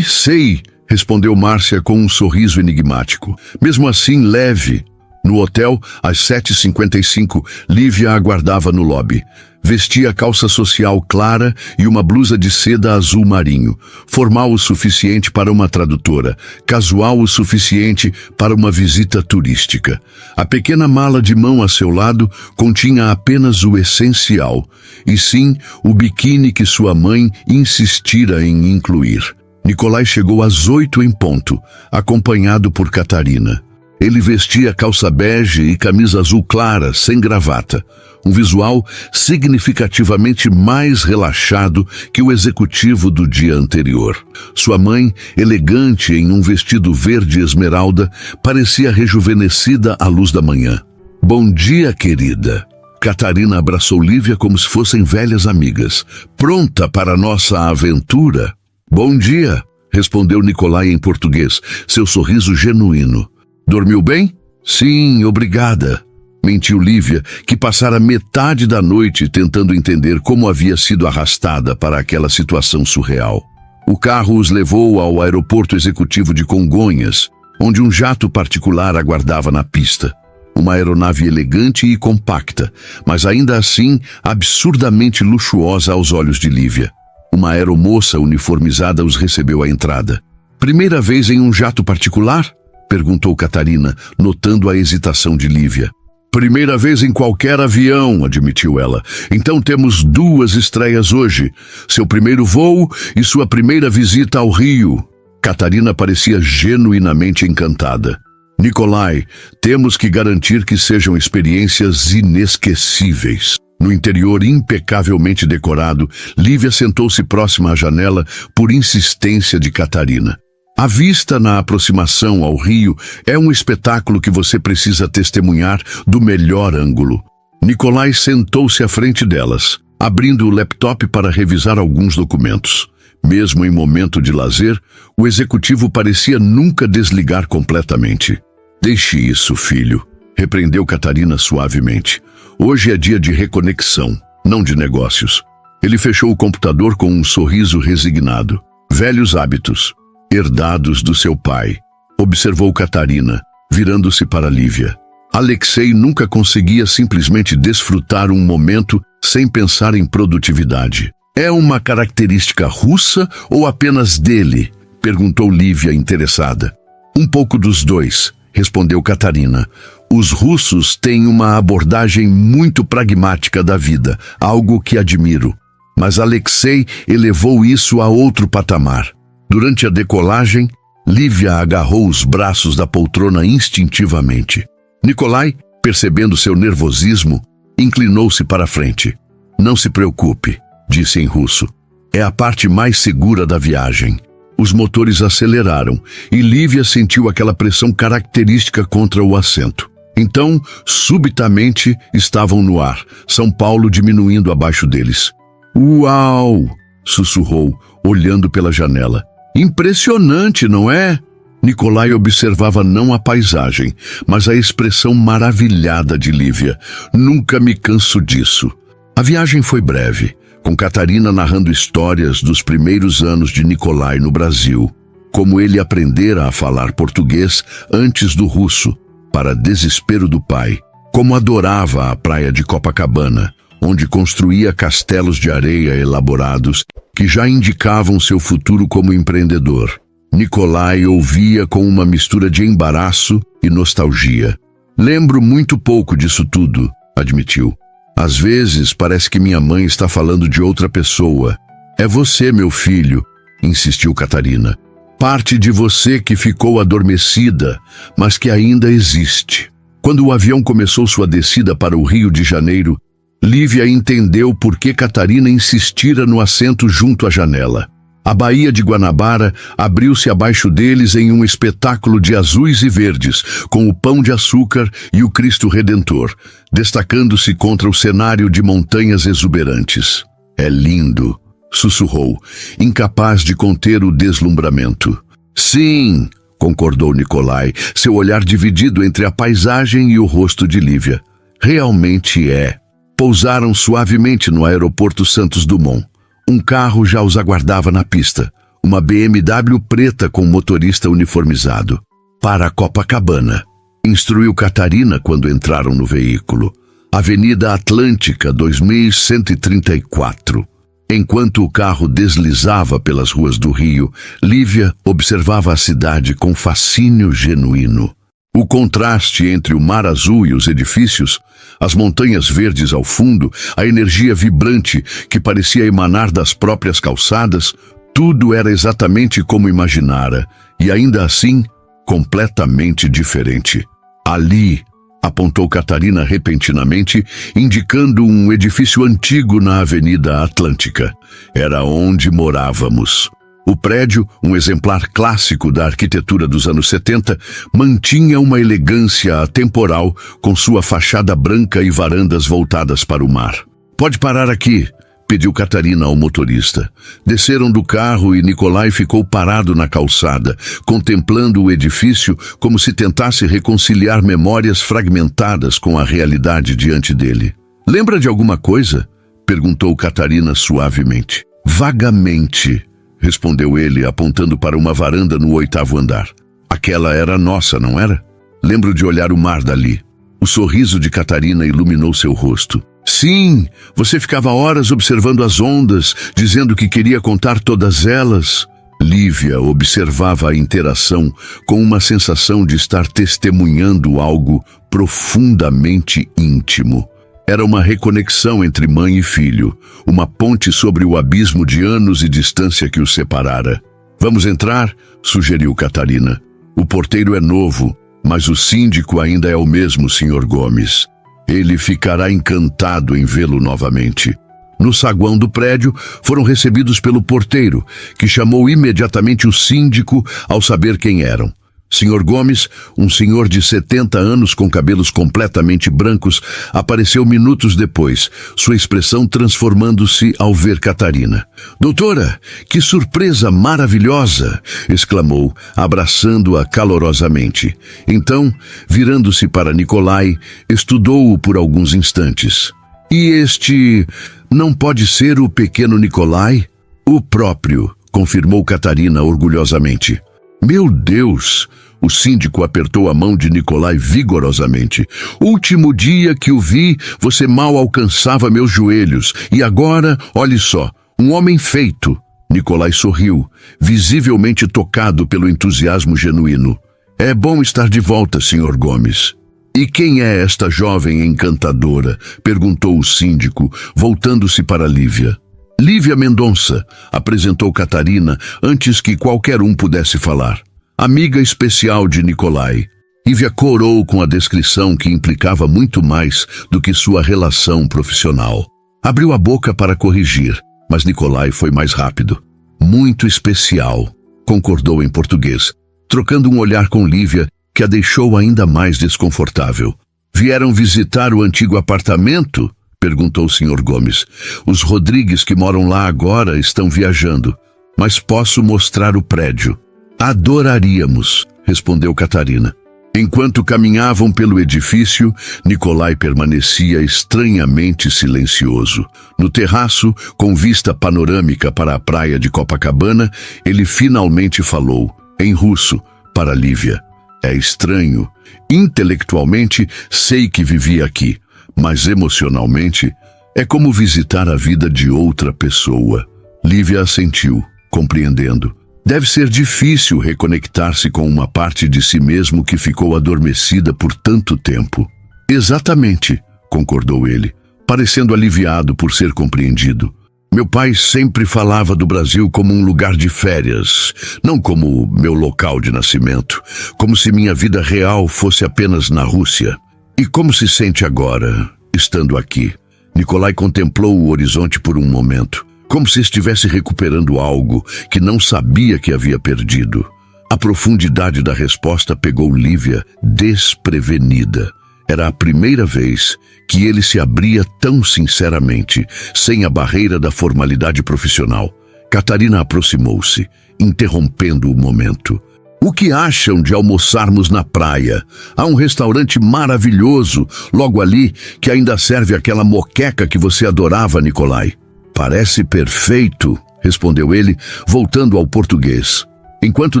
Sei, respondeu Márcia com um sorriso enigmático. Mesmo assim, leve. No hotel, às 7h55, Lívia aguardava no lobby. Vestia calça social clara e uma blusa de seda azul marinho, formal o suficiente para uma tradutora, casual o suficiente para uma visita turística. A pequena mala de mão a seu lado continha apenas o essencial, e sim o biquíni que sua mãe insistira em incluir. Nicolai chegou às 8h em ponto, acompanhado por Catarina. Ele vestia calça bege e camisa azul clara, sem gravata. Um visual significativamente mais relaxado que o executivo do dia anterior. Sua mãe, elegante em um vestido verde esmeralda, parecia rejuvenescida à luz da manhã. Bom dia, querida. Catarina abraçou Lívia como se fossem velhas amigas. Pronta para nossa aventura? Bom dia, respondeu Nicolai em português, seu sorriso genuíno. Dormiu bem? Sim, obrigada. Mentiu Lívia, que passara metade da noite tentando entender como havia sido arrastada para aquela situação surreal. O carro os levou ao aeroporto executivo de Congonhas, onde um jato particular aguardava na pista. Uma aeronave elegante e compacta, mas ainda assim absurdamente luxuosa aos olhos de Lívia. Uma aeromoça uniformizada os recebeu à entrada. Primeira vez em um jato particular? Perguntou Catarina, notando a hesitação de Lívia. Primeira vez em qualquer avião, admitiu ela. Então temos 2 estreias hoje. Seu primeiro voo e sua primeira visita ao Rio. Catarina parecia genuinamente encantada. Nicolai, temos que garantir que sejam experiências inesquecíveis. No interior impecavelmente decorado, Lívia sentou-se próxima à janela por insistência de Catarina. A vista na aproximação ao rio é um espetáculo que você precisa testemunhar do melhor ângulo. Nicolai sentou-se à frente delas, abrindo o laptop para revisar alguns documentos. Mesmo em momento de lazer, o executivo parecia nunca desligar completamente. Deixe isso, filho, repreendeu Catarina suavemente. Hoje é dia de reconexão, não de negócios. Ele fechou o computador com um sorriso resignado. Velhos hábitos, herdados do seu pai, observou Catarina, virando-se para Lívia. Alexei nunca conseguia simplesmente desfrutar um momento sem pensar em produtividade. É uma característica russa ou apenas dele? Perguntou Lívia, interessada. Um pouco dos dois, respondeu Catarina. Os russos têm uma abordagem muito pragmática da vida, algo que admiro. Mas Alexei elevou isso a outro patamar. Durante a decolagem, Lívia agarrou os braços da poltrona instintivamente. Nicolai, percebendo seu nervosismo, inclinou-se para a frente. Não se preocupe, disse em russo. É a parte mais segura da viagem. Os motores aceleraram e Lívia sentiu aquela pressão característica contra o assento. Então, subitamente, estavam no ar, São Paulo diminuindo abaixo deles. Uau! Sussurrou, olhando pela janela. Impressionante, não é? Nicolai observava não a paisagem, mas a expressão maravilhada de Lívia. Nunca me canso disso. A viagem foi breve, com Catarina narrando histórias dos primeiros anos de Nicolai no Brasil, como ele aprendera a falar português antes do russo, para desespero do pai, Como adorava a praia de Copacabana, onde construía castelos de areia elaborados que já indicavam seu futuro como empreendedor. Nicolai ouvia com uma mistura de embaraço e nostalgia. Lembro muito pouco disso tudo, admitiu. Às vezes parece que minha mãe está falando de outra pessoa. É você, meu filho, insistiu Catarina. Parte de você que ficou adormecida, mas que ainda existe. Quando o avião começou sua descida para o Rio de Janeiro, Lívia entendeu por que Catarina insistira no assento junto à janela. A Baía de Guanabara abriu-se abaixo deles em um espetáculo de azuis e verdes, com o Pão de Açúcar e o Cristo Redentor, destacando-se contra o cenário de montanhas exuberantes. É lindo, sussurrou, incapaz de conter o deslumbramento. Sim, concordou Nicolai, seu olhar dividido entre a paisagem e o rosto de Lívia. Realmente é. Pousaram suavemente no aeroporto Santos Dumont. Um carro já os aguardava na pista, uma BMW preta com motorista uniformizado. Para Copacabana, instruiu Catarina quando entraram no veículo. Avenida Atlântica 2134. Enquanto o carro deslizava pelas ruas do Rio, Lívia observava a cidade com fascínio genuíno. O contraste entre o mar azul e os edifícios, as montanhas verdes ao fundo, a energia vibrante que parecia emanar das próprias calçadas, tudo era exatamente como imaginara, e ainda assim, completamente diferente. Ali, apontou Catarina repentinamente, indicando um edifício antigo na Avenida Atlântica. Era onde morávamos. O prédio, um exemplar clássico da arquitetura dos anos 70, mantinha uma elegância atemporal com sua fachada branca e varandas voltadas para o mar. Pode parar aqui, pediu Catarina ao motorista. Desceram do carro e Nicolai ficou parado na calçada, contemplando o edifício como se tentasse reconciliar memórias fragmentadas com a realidade diante dele. Lembra de alguma coisa? Perguntou Catarina suavemente. Vagamente, respondeu ele, apontando para uma varanda no 8º andar. Aquela era nossa, não era? Lembro de olhar o mar dali. O sorriso de Catarina iluminou seu rosto. Sim, você ficava horas observando as ondas, dizendo que queria contar todas elas. Lívia observava a interação com uma sensação de estar testemunhando algo profundamente íntimo. Era uma reconexão entre mãe e filho, uma ponte sobre o abismo de anos e distância que os separara. Vamos entrar? Sugeriu Catarina. O porteiro é novo, mas o síndico ainda é o mesmo, Sr. Gomes. Ele ficará encantado em vê-lo novamente. No saguão do prédio, foram recebidos pelo porteiro, que chamou imediatamente o síndico ao saber quem eram. Sr. Gomes, um senhor de 70 anos com cabelos completamente brancos, apareceu minutos depois, sua expressão transformando-se ao ver Catarina. Doutora, que surpresa maravilhosa! Exclamou, abraçando-a calorosamente. Então, virando-se para Nicolai, estudou-o por alguns instantes. E este não pode ser o pequeno Nicolai? O próprio, confirmou Catarina orgulhosamente. Meu Deus! O síndico apertou a mão de Nicolai vigorosamente. Último dia que o vi, você mal alcançava meus joelhos. E agora, olhe só, um homem feito. Nicolai sorriu, visivelmente tocado pelo entusiasmo genuíno. É bom estar de volta, Sr. Gomes. E quem é esta jovem encantadora? Perguntou o síndico, voltando-se para Lívia. Lívia Mendonça, apresentou Catarina antes que qualquer um pudesse falar. Amiga especial de Nicolai. Lívia corou com a descrição que implicava muito mais do que sua relação profissional. Abriu a boca para corrigir, mas Nicolai foi mais rápido. Muito especial, concordou em português, trocando um olhar com Lívia que a deixou ainda mais desconfortável. Vieram visitar o antigo apartamento? Perguntou o Sr. Gomes. Os Rodrigues que moram lá agora estão viajando, mas posso mostrar o prédio. Adoraríamos, respondeu Catarina. Enquanto caminhavam pelo edifício, Nicolai permanecia estranhamente silencioso. No terraço, com vista panorâmica para a praia de Copacabana, ele finalmente falou, em russo, para Lívia. É estranho. Intelectualmente, sei que vivi aqui, mas emocionalmente, é como visitar a vida de outra pessoa. Lívia assentiu, compreendendo. Deve ser difícil reconectar-se com uma parte de si mesmo que ficou adormecida por tanto tempo. Exatamente, concordou ele, parecendo aliviado por ser compreendido. Meu pai sempre falava do Brasil como um lugar de férias, não como meu local de nascimento, como se minha vida real fosse apenas na Rússia. E como se sente agora, estando aqui? Nikolai contemplou o horizonte por um momento, como se estivesse recuperando algo que não sabia que havia perdido. A profundidade da resposta pegou Lívia desprevenida. Era a primeira vez que ele se abria tão sinceramente, sem a barreira da formalidade profissional. Catarina aproximou-se, interrompendo o momento. O que acham de almoçarmos na praia? Há um restaurante maravilhoso logo ali que ainda serve aquela moqueca que você adorava, Nikolai. Parece perfeito, respondeu ele, voltando ao português. Enquanto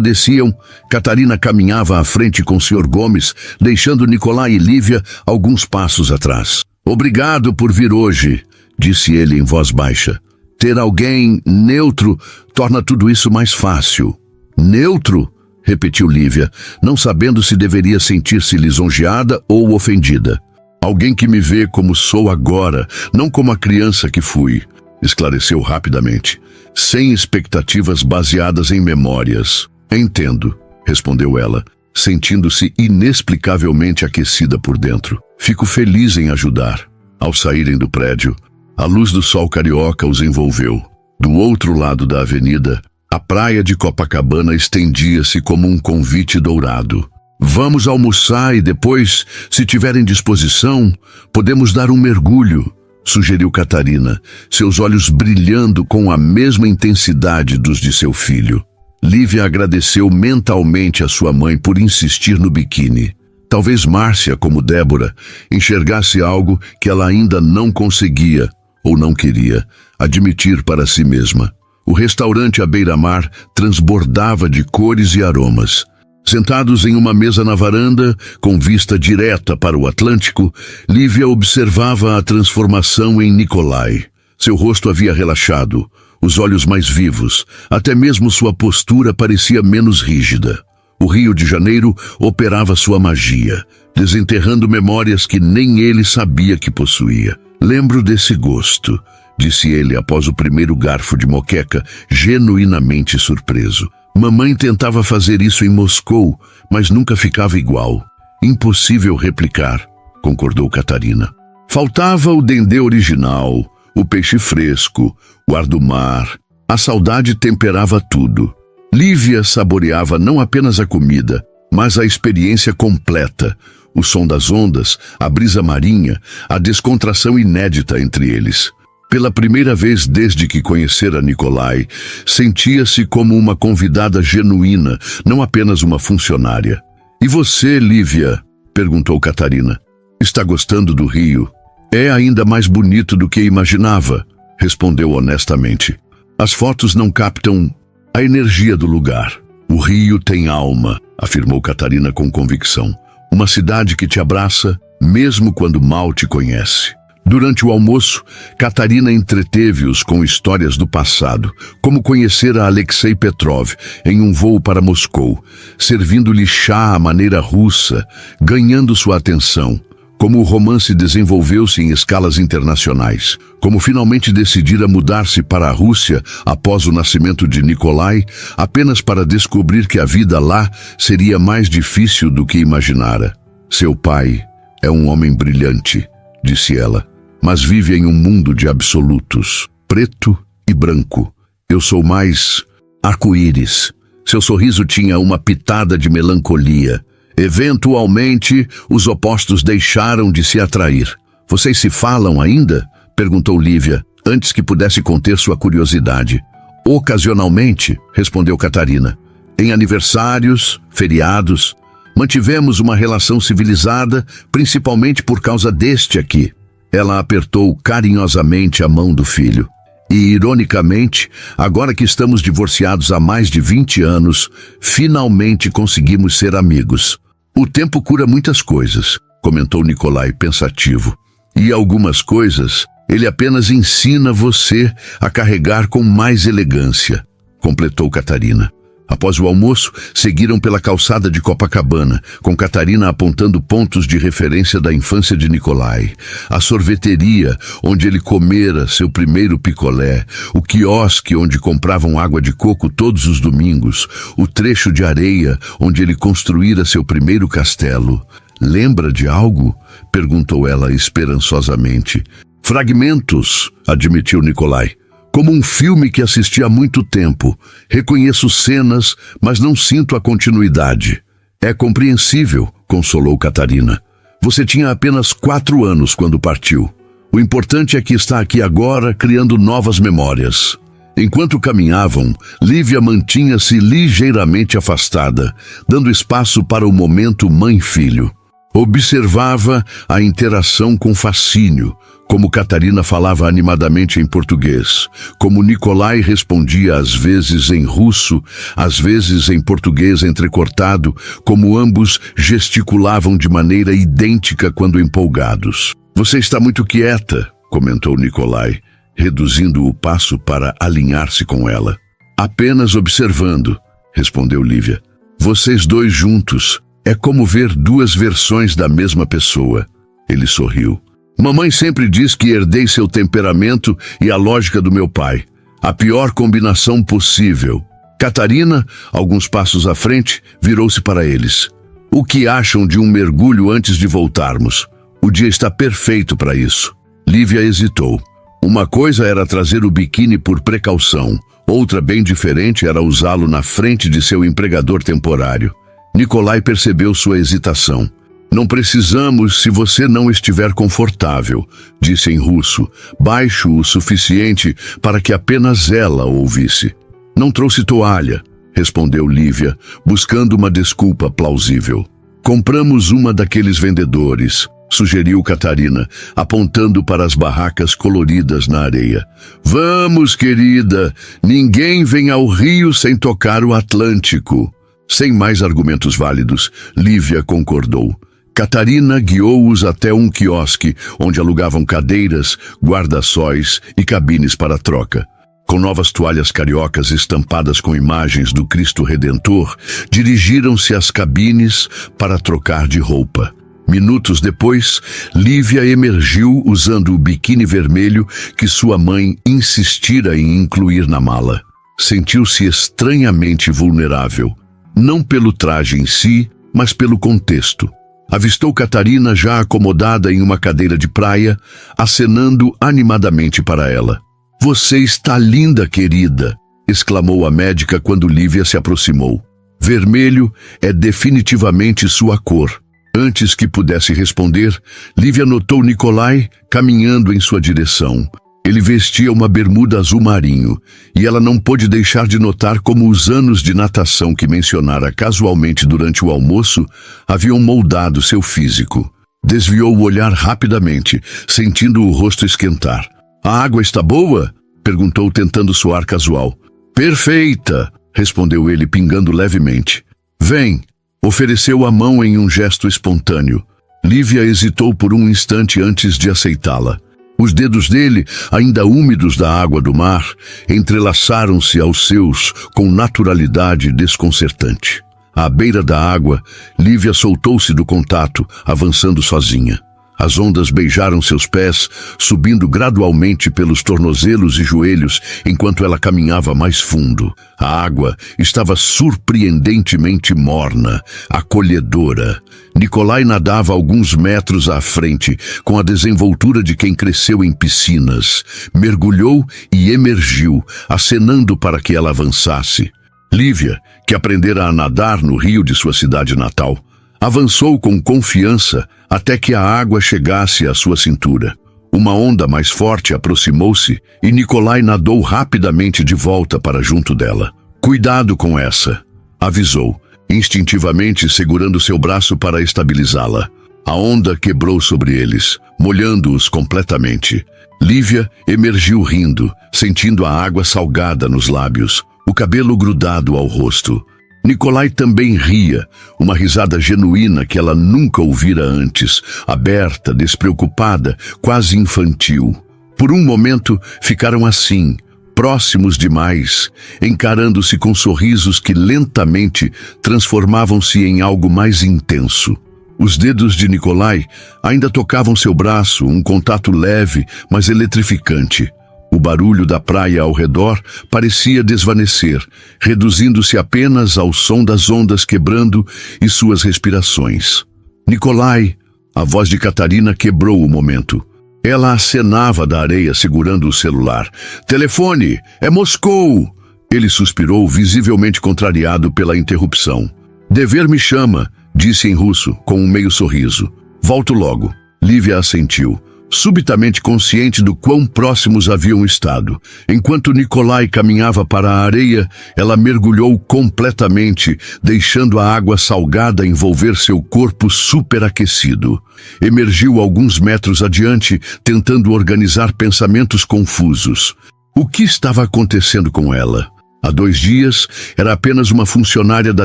desciam, Catarina caminhava à frente com o Sr. Gomes, deixando Nikolai e Lívia alguns passos atrás. Obrigado por vir hoje, disse ele em voz baixa. Ter alguém neutro torna tudo isso mais fácil. Neutro? Repetiu Lívia, não sabendo se deveria sentir-se lisonjeada ou ofendida. Alguém que me vê como sou agora, não como a criança que fui, esclareceu rapidamente, sem expectativas baseadas em memórias. Entendo, respondeu ela, sentindo-se inexplicavelmente aquecida por dentro. Fico feliz em ajudar. Ao saírem do prédio, a luz do sol carioca os envolveu. Do outro lado da avenida, a praia de Copacabana estendia-se como um convite dourado. Vamos almoçar e depois, se tiverem disposição, podemos dar um mergulho, sugeriu Catarina, seus olhos brilhando com a mesma intensidade dos de seu filho. Lívia agradeceu mentalmente a sua mãe por insistir no biquíni. Talvez Márcia, como Débora, enxergasse algo que ela ainda não conseguia, ou não queria, admitir para si mesma. O restaurante à beira-mar transbordava de cores e aromas. Sentados em uma mesa na varanda, com vista direta para o Atlântico, Lívia observava a transformação em Nikolai. Seu rosto havia relaxado, os olhos mais vivos, até mesmo sua postura parecia menos rígida. O Rio de Janeiro operava sua magia, desenterrando memórias que nem ele sabia que possuía. Lembro desse gosto, disse ele após o primeiro garfo de moqueca, genuinamente surpreso. Mamãe tentava fazer isso em Moscou, mas nunca ficava igual. Impossível replicar, concordou Catarina. Faltava o dendê original, o peixe fresco, o ar do mar. A saudade temperava tudo. Lívia saboreava não apenas a comida, mas a experiência completa. O som das ondas, a brisa marinha, a descontração inédita entre eles. Pela primeira vez desde que conhecera Nikolai, sentia-se como uma convidada genuína, não apenas uma funcionária. E você, Lívia? Perguntou Catarina. Está gostando do Rio? É ainda mais bonito do que imaginava, respondeu honestamente. As fotos não captam a energia do lugar. O Rio tem alma, afirmou Catarina com convicção. Uma cidade que te abraça, mesmo quando mal te conhece. Durante o almoço, Catarina entreteve-os com histórias do passado, como conhecera Alexei Petrov em um voo para Moscou, servindo-lhe chá à maneira russa, ganhando sua atenção, como o romance desenvolveu-se em escalas internacionais, como finalmente decidira mudar-se para a Rússia após o nascimento de Nikolai, apenas para descobrir que a vida lá seria mais difícil do que imaginara. Seu pai é um homem brilhante, disse ela, mas vive em um mundo de absolutos, preto e branco. Eu sou mais arco-íris. Seu sorriso tinha uma pitada de melancolia. Eventualmente, os opostos deixaram de se atrair. Vocês se falam ainda? Perguntou Lívia, antes que pudesse conter sua curiosidade. Ocasionalmente, respondeu Catarina. Em aniversários, feriados, mantivemos uma relação civilizada, principalmente por causa deste aqui. Ela apertou carinhosamente a mão do filho. E, ironicamente, agora que estamos divorciados há mais de 20 anos, finalmente conseguimos ser amigos. O tempo cura muitas coisas, comentou Nikolai pensativo. E algumas coisas ele apenas ensina você a carregar com mais elegância, completou Catarina. Após o almoço, seguiram pela calçada de Copacabana, com Catarina apontando pontos de referência da infância de Nikolai. A sorveteria, onde ele comera seu primeiro picolé, o quiosque onde compravam água de coco todos os domingos, o trecho de areia onde ele construíra seu primeiro castelo. Lembra de algo? Perguntou ela esperançosamente. Fragmentos, admitiu Nikolai. Como um filme que assisti há muito tempo. Reconheço cenas, mas não sinto a continuidade. É compreensível, consolou Catarina. Você tinha apenas 4 anos quando partiu. O importante é que está aqui agora, criando novas memórias. Enquanto caminhavam, Lívia mantinha-se ligeiramente afastada, dando espaço para o momento mãe-filho. Observava a interação com fascínio, como Catarina falava animadamente em português, como Nikolai respondia às vezes em russo, às vezes em português entrecortado, como ambos gesticulavam de maneira idêntica quando empolgados. Você está muito quieta, comentou Nikolai, reduzindo o passo para alinhar-se com ela. Apenas observando, respondeu Lívia. Vocês dois juntos. É como ver 2 versões da mesma pessoa. Ele sorriu. Mamãe sempre diz que herdei seu temperamento e a lógica do meu pai. A pior combinação possível. Catarina, alguns passos à frente, virou-se para eles. O que acham de um mergulho antes de voltarmos? O dia está perfeito para isso. Lívia hesitou. Uma coisa era trazer o biquíni por precaução. Outra bem diferente era usá-lo na frente de seu empregador temporário. Nikolai percebeu sua hesitação. Não precisamos se você não estiver confortável, disse em russo, baixo o suficiente para que apenas ela ouvisse. Não trouxe toalha, respondeu Lívia, buscando uma desculpa plausível. Compramos uma daqueles vendedores, sugeriu Catarina, apontando para as barracas coloridas na areia. Vamos, querida, ninguém vem ao Rio sem tocar o Atlântico. Sem mais argumentos válidos, Lívia concordou. Catarina guiou-os até um quiosque, onde alugavam cadeiras, guarda-sóis e cabines para troca. Com novas toalhas cariocas estampadas com imagens do Cristo Redentor, dirigiram-se às cabines para trocar de roupa. Minutos depois, Lívia emergiu usando o biquíni vermelho que sua mãe insistira em incluir na mala. Sentiu-se estranhamente vulnerável. Não pelo traje em si, mas pelo contexto. Avistou Catarina já acomodada em uma cadeira de praia, acenando animadamente para ela. Você está linda, querida, exclamou a médica quando Lívia se aproximou. Vermelho é definitivamente sua cor. Antes que pudesse responder, Lívia notou Nikolai caminhando em sua direção. Ele vestia uma bermuda azul marinho, e ela não pôde deixar de notar como os anos de natação que mencionara casualmente durante o almoço haviam moldado seu físico. Desviou o olhar rapidamente, sentindo o rosto esquentar. A água está boa? Perguntou tentando soar casual. Perfeita, respondeu ele pingando levemente. Vem, ofereceu a mão em um gesto espontâneo. Lívia hesitou por um instante antes de aceitá-la. Os dedos dele, ainda úmidos da água do mar, entrelaçaram-se aos seus com naturalidade desconcertante. À beira da água, Lívia soltou-se do contato, avançando sozinha. As ondas beijaram seus pés, subindo gradualmente pelos tornozelos e joelhos, enquanto ela caminhava mais fundo. A água estava surpreendentemente morna, acolhedora. Nikolai nadava alguns metros à frente, com a desenvoltura de quem cresceu em piscinas. Mergulhou e emergiu, acenando para que ela avançasse. Lívia, que aprendera a nadar no rio de sua cidade natal, avançou com confiança até que a água chegasse à sua cintura. Uma onda mais forte aproximou-se e Nikolai nadou rapidamente de volta para junto dela. Cuidado com essa, avisou, instintivamente segurando seu braço para estabilizá-la. A onda quebrou sobre eles, molhando-os completamente. Lívia emergiu rindo, sentindo a água salgada nos lábios, o cabelo grudado ao rosto. Nicolai também ria, uma risada genuína que ela nunca ouvira antes, aberta, despreocupada, quase infantil. Por um momento, ficaram assim, próximos demais, encarando-se com sorrisos que lentamente transformavam-se em algo mais intenso. Os dedos de Nicolai ainda tocavam seu braço, um contato leve, mas eletrificante. O barulho da praia ao redor parecia desvanecer, reduzindo-se apenas ao som das ondas quebrando e suas respirações. Nicolai, a voz de Catarina quebrou o momento. Ela acenava da areia segurando o celular. "Telefone! É Moscou!" Ele suspirou, visivelmente contrariado pela interrupção. "Dever me chama", disse em russo, com um meio sorriso. "Volto logo." Lívia assentiu, subitamente consciente do quão próximos haviam estado. Enquanto Nicolai caminhava para a areia, ela mergulhou completamente, deixando a água salgada envolver seu corpo superaquecido. Emergiu alguns metros adiante, tentando organizar pensamentos confusos. O que estava acontecendo com ela? Há 2 dias, era apenas uma funcionária da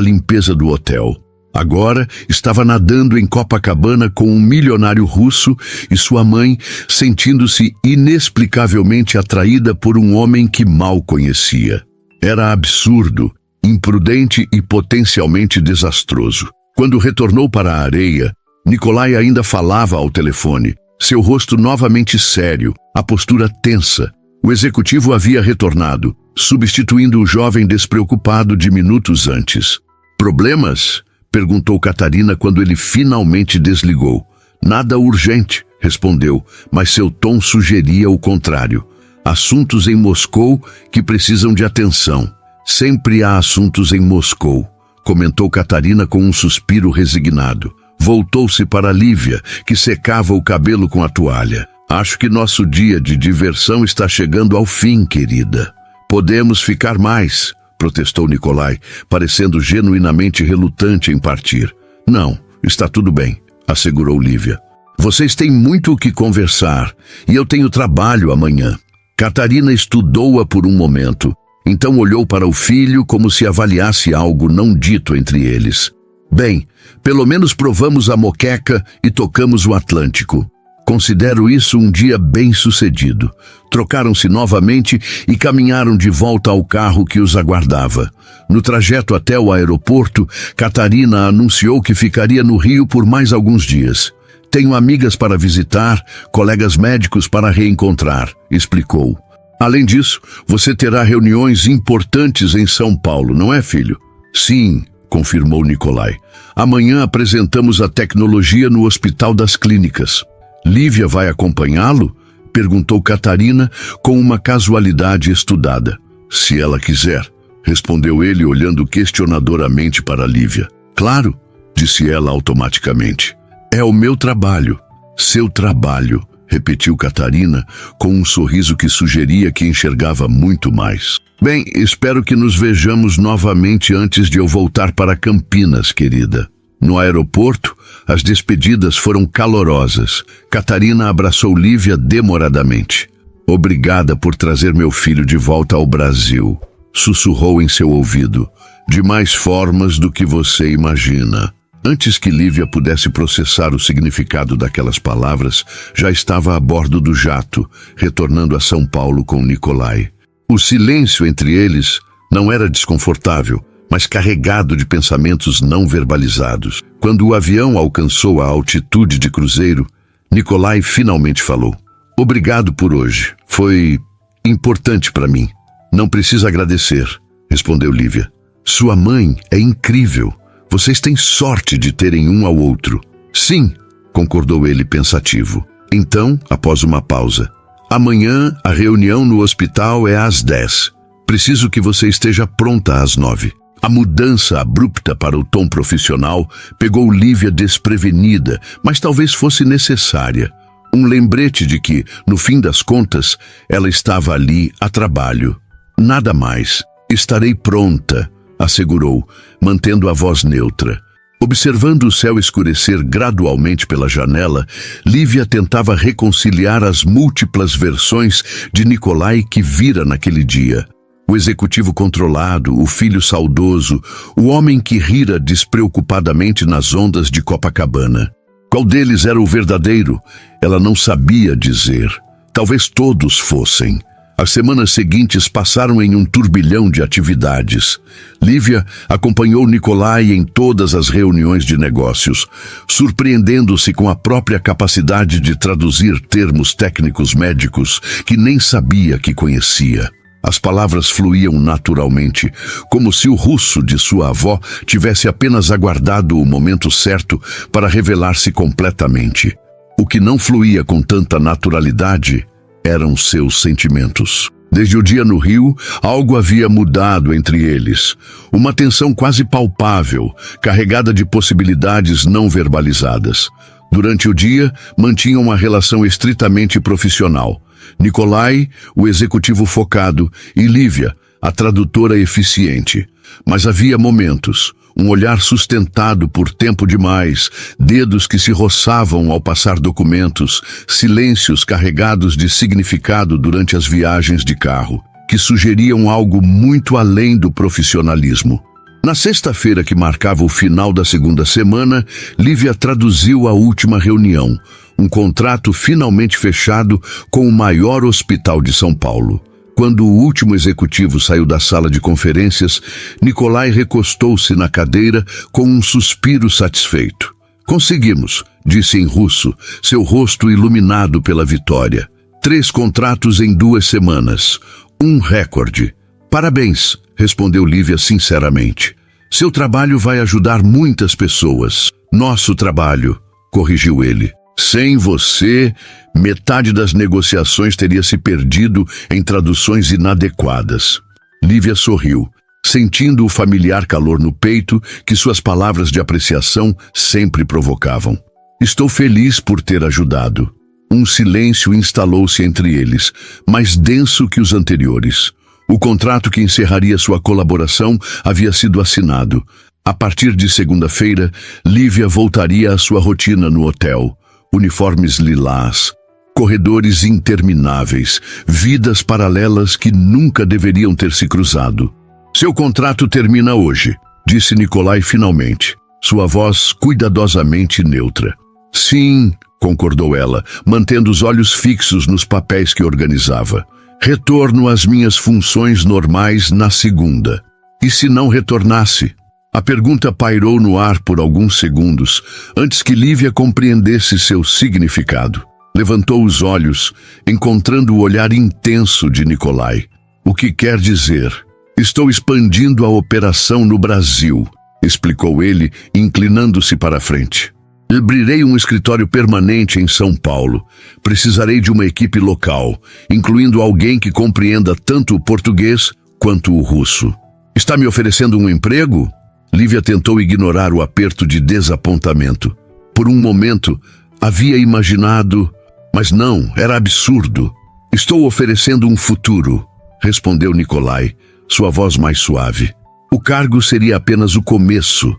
limpeza do hotel. Agora estava nadando em Copacabana com um milionário russo e sua mãe, sentindo-se inexplicavelmente atraída por um homem que mal conhecia. Era absurdo, imprudente e potencialmente desastroso. Quando retornou para a areia, Nicolai ainda falava ao telefone, seu rosto novamente sério, a postura tensa. O executivo havia retornado, substituindo o jovem despreocupado de minutos antes. "Problemas?" perguntou Catarina quando ele finalmente desligou. "Nada urgente", respondeu, mas seu tom sugeria o contrário. "Assuntos em Moscou que precisam de atenção." "Sempre há assuntos em Moscou", comentou Catarina com um suspiro resignado. Voltou-se para Lívia, que secava o cabelo com a toalha. "Acho que nosso dia de diversão está chegando ao fim, querida. Podemos ficar mais", protestou Nicolai, parecendo genuinamente relutante em partir. "Não, está tudo bem", assegurou Lívia. "Vocês têm muito o que conversar, e eu tenho trabalho amanhã." Catarina estudou-a por um momento, então olhou para o filho como se avaliasse algo não dito entre eles. "Bem, pelo menos provamos a moqueca e tocamos o Atlântico. Considero isso um dia bem-sucedido." Trocaram-se novamente e caminharam de volta ao carro que os aguardava. No trajeto até o aeroporto, Catarina anunciou que ficaria no Rio por mais alguns dias. "Tenho amigas para visitar, colegas médicos para reencontrar", explicou. "Além disso, você terá reuniões importantes em São Paulo, não é, filho?" "Sim", confirmou Nicolai. "Amanhã apresentamos a tecnologia no Hospital das Clínicas." "Lívia vai acompanhá-lo?" perguntou Catarina com uma casualidade estudada. "Se ela quiser", respondeu ele olhando questionadoramente para Lívia. "Claro", disse ela automaticamente. "É o meu trabalho." "Seu trabalho", repetiu Catarina com um sorriso que sugeria que enxergava muito mais. "Bem, espero que nos vejamos novamente antes de eu voltar para Campinas, querida." No aeroporto, as despedidas foram calorosas. Catarina abraçou Lívia demoradamente. "Obrigada por trazer meu filho de volta ao Brasil", sussurrou em seu ouvido. "De mais formas do que você imagina." Antes que Lívia pudesse processar o significado daquelas palavras, já estava a bordo do jato, retornando a São Paulo com Nicolai. O silêncio entre eles não era desconfortável, mas carregado de pensamentos não verbalizados. Quando o avião alcançou a altitude de cruzeiro, Nicolai finalmente falou. "Obrigado por hoje. Foi importante para mim." "Não precisa agradecer", respondeu Lívia. "Sua mãe é incrível. Vocês têm sorte de terem um ao outro." "Sim", concordou ele pensativo. Então, após uma pausa, "Amanhã a reunião no hospital é às 10. Preciso que você esteja pronta às 9. A mudança abrupta para o tom profissional pegou Lívia desprevenida, mas talvez fosse necessária. Um lembrete de que, no fim das contas, ela estava ali a trabalho. "Nada mais. Estarei pronta", assegurou, mantendo a voz neutra. Observando o céu escurecer gradualmente pela janela, Lívia tentava reconciliar as múltiplas versões de Nicolai que vira naquele dia. O executivo controlado, o filho saudoso, o homem que rira despreocupadamente nas ondas de Copacabana. Qual deles era o verdadeiro? Ela não sabia dizer. Talvez todos fossem. As semanas seguintes passaram em um turbilhão de atividades. Lívia acompanhou Nicolai em todas as reuniões de negócios, surpreendendo-se com a própria capacidade de traduzir termos técnicos médicos que nem sabia que conhecia. As palavras fluíam naturalmente, como se o russo de sua avó tivesse apenas aguardado o momento certo para revelar-se completamente. O que não fluía com tanta naturalidade eram seus sentimentos. Desde o dia no Rio, algo havia mudado entre eles. Uma tensão quase palpável, carregada de possibilidades não verbalizadas. Durante o dia, mantinham uma relação estritamente profissional. Nicolai, o executivo focado, e Lívia, a tradutora eficiente. Mas havia momentos, um olhar sustentado por tempo demais, dedos que se roçavam ao passar documentos, silêncios carregados de significado durante as viagens de carro, que sugeriam algo muito além do profissionalismo. Na sexta-feira que marcava o final da segunda semana, Lívia traduziu a última reunião, um contrato finalmente fechado com o maior hospital de São Paulo. Quando o último executivo saiu da sala de conferências, Nicolai recostou-se na cadeira com um suspiro satisfeito. Conseguimos, disse em russo, seu rosto iluminado pela vitória. 3 contratos em 2 semanas. Um recorde. Parabéns, respondeu Lívia sinceramente. Seu trabalho vai ajudar muitas pessoas. Nosso trabalho, corrigiu ele. Sem você, metade das negociações teria se perdido em traduções inadequadas. Lívia sorriu, sentindo o familiar calor no peito que suas palavras de apreciação sempre provocavam. Estou feliz por ter ajudado. Um silêncio instalou-se entre eles, mais denso que os anteriores. O contrato que encerraria sua colaboração havia sido assinado. A partir de segunda-feira, Lívia voltaria à sua rotina no hotel. Uniformes lilás, corredores intermináveis, vidas paralelas que nunca deveriam ter se cruzado. Seu contrato termina hoje, disse Nicolai finalmente, sua voz cuidadosamente neutra. Sim, concordou ela, mantendo os olhos fixos nos papéis que organizava. Retorno às minhas funções normais na segunda. E se não retornasse? A pergunta pairou no ar por alguns segundos, antes que Lívia compreendesse seu significado. Levantou os olhos, encontrando o olhar intenso de Nicolai. O que quer dizer? Estou expandindo a operação no Brasil, explicou ele, inclinando-se para a frente. Abrirei um escritório permanente em São Paulo. Precisarei de uma equipe local, incluindo alguém que compreenda tanto o português quanto o russo. Está me oferecendo um emprego? Lívia tentou ignorar o aperto de desapontamento. Por um momento, havia imaginado... Mas não, era absurdo. Estou oferecendo um futuro, respondeu Nicolai, sua voz mais suave. O cargo seria apenas o começo.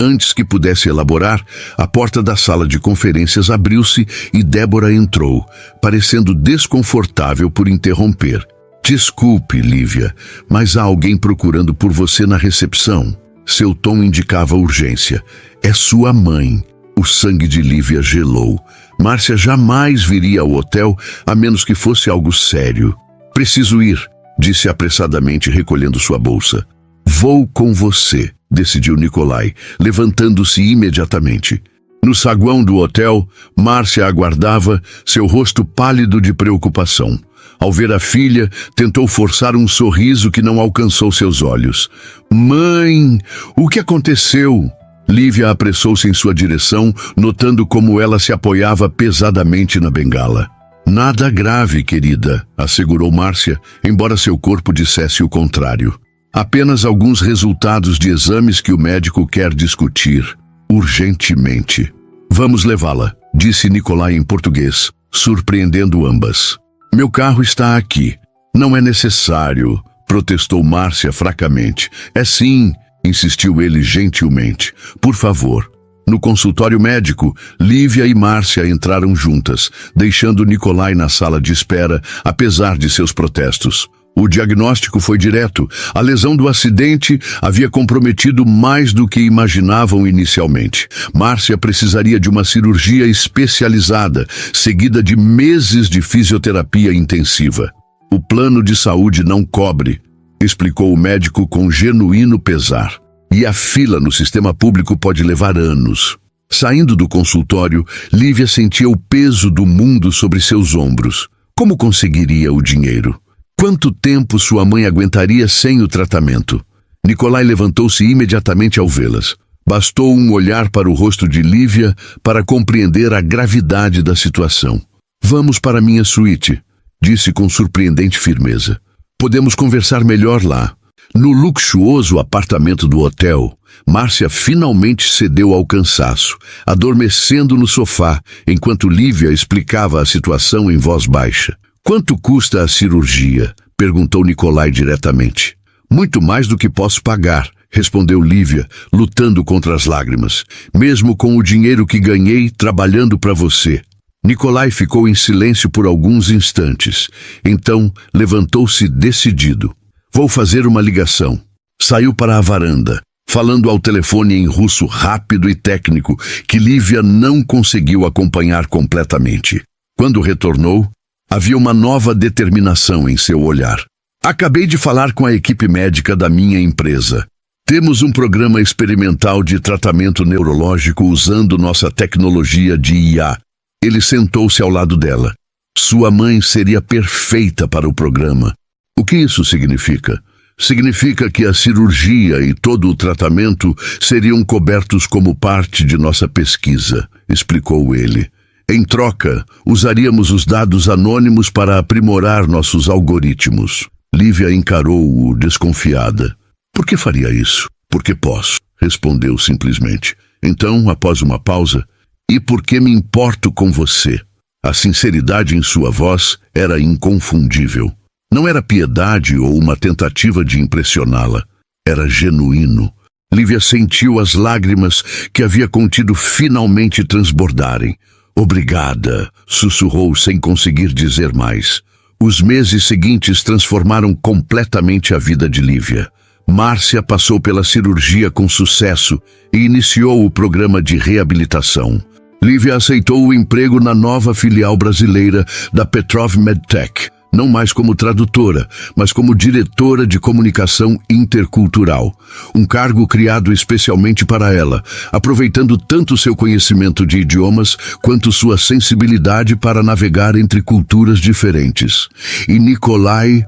Antes que pudesse elaborar, a porta da sala de conferências abriu-se e Débora entrou, parecendo desconfortável por interromper. Desculpe, Lívia, mas há alguém procurando por você na recepção. Seu tom indicava urgência. É sua mãe. O sangue de Lívia gelou. Márcia jamais viria ao hotel, a menos que fosse algo sério. Preciso ir, disse apressadamente, recolhendo sua bolsa. Vou com você, decidiu Nicolai, levantando-se imediatamente. No saguão do hotel, Márcia aguardava, seu rosto pálido de preocupação. Ao ver a filha, tentou forçar um sorriso que não alcançou seus olhos. Mãe, o que aconteceu? Lívia apressou-se em sua direção, notando como ela se apoiava pesadamente na bengala. Nada grave, querida, assegurou Márcia, embora seu corpo dissesse o contrário. Apenas alguns resultados de exames que o médico quer discutir, urgentemente. Vamos levá-la, disse Nicolai em português, surpreendendo ambas. Meu carro está aqui. Não é necessário, protestou Márcia fracamente. É sim, insistiu ele gentilmente. Por favor. No consultório médico, Lívia e Márcia entraram juntas, deixando Nicolai na sala de espera, apesar de seus protestos. O diagnóstico foi direto. A lesão do acidente havia comprometido mais do que imaginavam inicialmente. Márcia precisaria de uma cirurgia especializada, seguida de meses de fisioterapia intensiva. O plano de saúde não cobre, explicou o médico com genuíno pesar. E a fila no sistema público pode levar anos. Saindo do consultório, Lívia sentia o peso do mundo sobre seus ombros. Como conseguiria o dinheiro? Quanto tempo sua mãe aguentaria sem o tratamento? Nicolai levantou-se imediatamente ao vê-las. Bastou um olhar para o rosto de Lívia para compreender a gravidade da situação. Vamos para minha suíte, disse com surpreendente firmeza. Podemos conversar melhor lá. No luxuoso apartamento do hotel, Márcia finalmente cedeu ao cansaço, adormecendo no sofá, enquanto Lívia explicava a situação em voz baixa. Quanto custa a cirurgia? Perguntou Nicolai diretamente. Muito mais do que posso pagar, respondeu Lívia, lutando contra as lágrimas. Mesmo com o dinheiro que ganhei trabalhando para você. Nicolai ficou em silêncio por alguns instantes. Então, levantou-se decidido. Vou fazer uma ligação. Saiu para a varanda, falando ao telefone em russo rápido e técnico, que Lívia não conseguiu acompanhar completamente. Quando retornou, havia uma nova determinação em seu olhar. Acabei de falar com a equipe médica da minha empresa. Temos um programa experimental de tratamento neurológico usando nossa tecnologia de IA. Ele sentou-se ao lado dela. Sua mãe seria perfeita para o programa. O que isso significa? Significa que a cirurgia e todo o tratamento seriam cobertos como parte de nossa pesquisa, explicou ele. Em troca, usaríamos os dados anônimos para aprimorar nossos algoritmos. Lívia encarou-o desconfiada. Por que faria isso? Porque posso, respondeu simplesmente. Então, após uma pausa, e porque me importo com você? A sinceridade em sua voz era inconfundível. Não era piedade ou uma tentativa de impressioná-la. Era genuíno. Lívia sentiu as lágrimas que havia contido finalmente transbordarem. Obrigada, sussurrou sem conseguir dizer mais. Os meses seguintes transformaram completamente a vida de Lívia. Márcia passou pela cirurgia com sucesso e iniciou o programa de reabilitação. Lívia aceitou o emprego na nova filial brasileira da Petrov Medtech, não mais como tradutora, mas como diretora de comunicação intercultural, um cargo criado especialmente para ela, aproveitando tanto seu conhecimento de idiomas quanto sua sensibilidade para navegar entre culturas diferentes. E Nicolai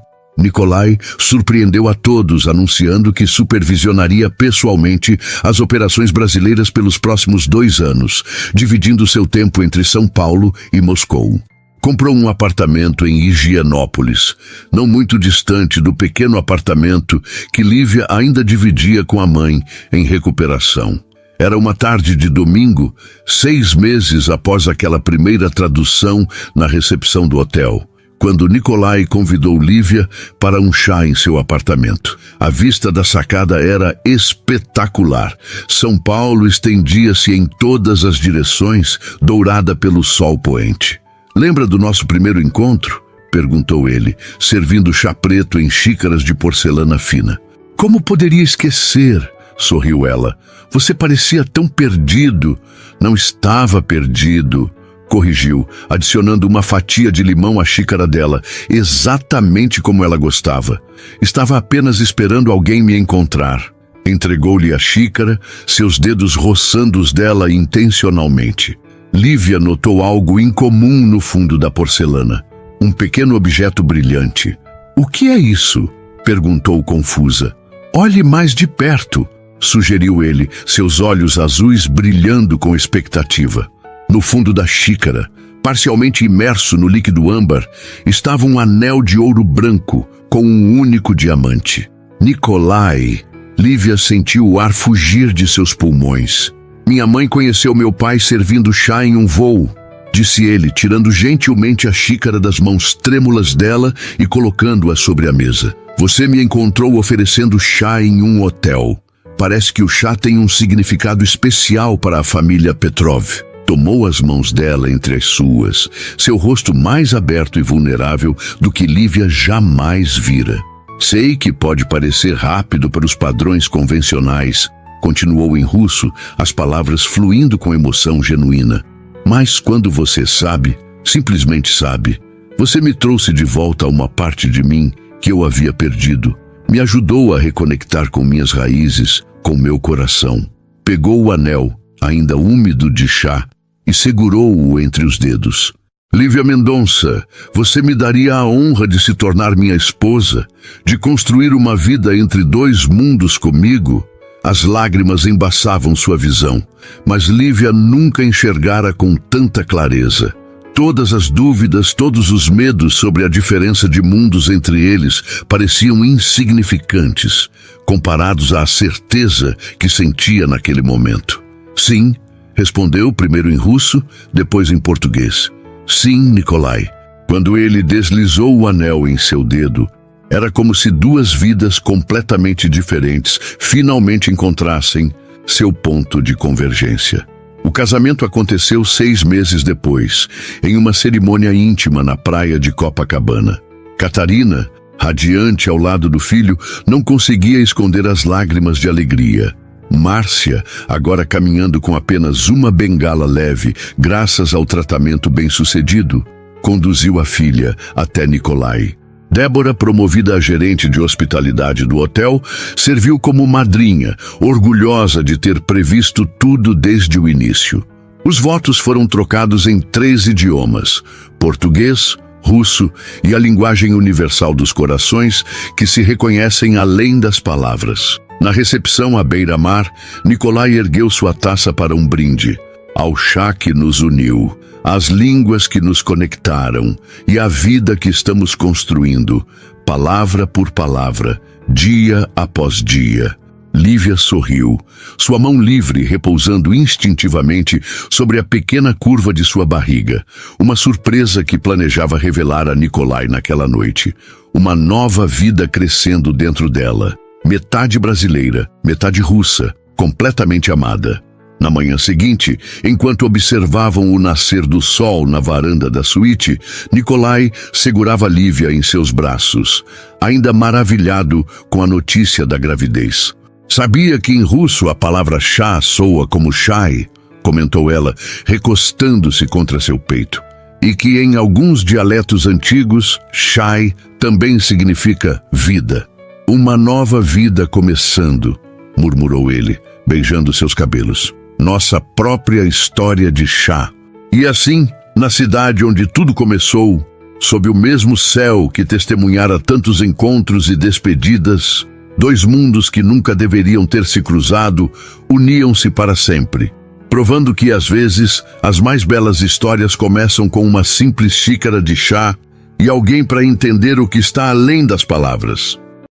surpreendeu a todos, anunciando que supervisionaria pessoalmente as operações brasileiras pelos próximos 2 anos, dividindo seu tempo entre São Paulo e Moscou. Comprou um apartamento em Higienópolis, não muito distante do pequeno apartamento que Lívia ainda dividia com a mãe em recuperação. Era uma tarde de domingo, 6 meses após aquela primeira tradução na recepção do hotel, quando Nicolai convidou Lívia para um chá em seu apartamento. A vista da sacada era espetacular. São Paulo estendia-se em todas as direções, dourada pelo sol poente. Lembra do nosso primeiro encontro? Perguntou ele, servindo chá preto em xícaras de porcelana fina. Como poderia esquecer? Sorriu ela. Você parecia tão perdido. Não estava perdido, corrigiu, adicionando uma fatia de limão à xícara dela, exatamente como ela gostava. Estava apenas esperando alguém me encontrar. Entregou-lhe a xícara, seus dedos roçando os dela intencionalmente. Lívia notou algo incomum no fundo da porcelana. Um pequeno objeto brilhante. O que é isso? Perguntou confusa. Olhe mais de perto, sugeriu ele, seus olhos azuis brilhando com expectativa. No fundo da xícara, parcialmente imerso no líquido âmbar, estava um anel de ouro branco com um único diamante. Nicolai! Lívia sentiu o ar fugir de seus pulmões. Minha mãe conheceu meu pai servindo chá em um voo, disse ele, tirando gentilmente a xícara das mãos trêmulas dela e colocando-a sobre a mesa. Você me encontrou oferecendo chá em um hotel. Parece que o chá tem um significado especial para a família Petrov. Tomou as mãos dela entre as suas, seu rosto mais aberto e vulnerável do que Lívia jamais vira. Sei que pode parecer rápido para os padrões convencionais, continuou em russo, as palavras fluindo com emoção genuína. Mas quando você sabe, simplesmente sabe, você me trouxe de volta a uma parte de mim que eu havia perdido. Me ajudou a reconectar com minhas raízes, com meu coração. Pegou o anel, ainda úmido de chá, e segurou-o entre os dedos. Lívia Mendonça, você me daria a honra de se tornar minha esposa, de construir uma vida entre dois mundos comigo? As lágrimas embaçavam sua visão, mas Lívia nunca enxergara com tanta clareza. Todas as dúvidas, todos os medos sobre a diferença de mundos entre eles pareciam insignificantes, comparados à certeza que sentia naquele momento. Sim, respondeu primeiro em russo, depois em português. Sim, Nikolai. Quando ele deslizou o anel em seu dedo, era como se duas vidas completamente diferentes finalmente encontrassem seu ponto de convergência. O casamento aconteceu 6 meses depois, em uma cerimônia íntima na praia de Copacabana. Catarina, radiante ao lado do filho, não conseguia esconder as lágrimas de alegria. Márcia, agora caminhando com apenas uma bengala leve, graças ao tratamento bem-sucedido, conduziu a filha até Nikolai. Débora, promovida a gerente de hospitalidade do hotel, serviu como madrinha, orgulhosa de ter previsto tudo desde o início. Os votos foram trocados em 3 idiomas: português, russo e a linguagem universal dos corações, que se reconhecem além das palavras. Na recepção à beira-mar, Nikolai ergueu sua taça para um brinde. Ao chá que nos uniu, às línguas que nos conectaram e à vida que estamos construindo, palavra por palavra, dia após dia. Lívia sorriu, sua mão livre repousando instintivamente sobre a pequena curva de sua barriga, uma surpresa que planejava revelar a Nikolai naquela noite, uma nova vida crescendo dentro dela. Metade brasileira, metade russa, completamente amada. Na manhã seguinte, enquanto observavam o nascer do sol na varanda da suíte, Nikolai segurava Lívia em seus braços, ainda maravilhado com a notícia da gravidez. Sabia que em russo a palavra chá soa como chai, comentou ela, recostando-se contra seu peito, e que em alguns dialetos antigos, chai também significa vida. Uma nova vida começando, murmurou ele, beijando seus cabelos. Nossa própria história de chá. E assim, na cidade onde tudo começou, sob o mesmo céu que testemunhara tantos encontros e despedidas, 2 mundos que nunca deveriam ter se cruzado, uniam-se para sempre, provando que às vezes as mais belas histórias começam com uma simples xícara de chá e alguém para entender o que está além das palavras.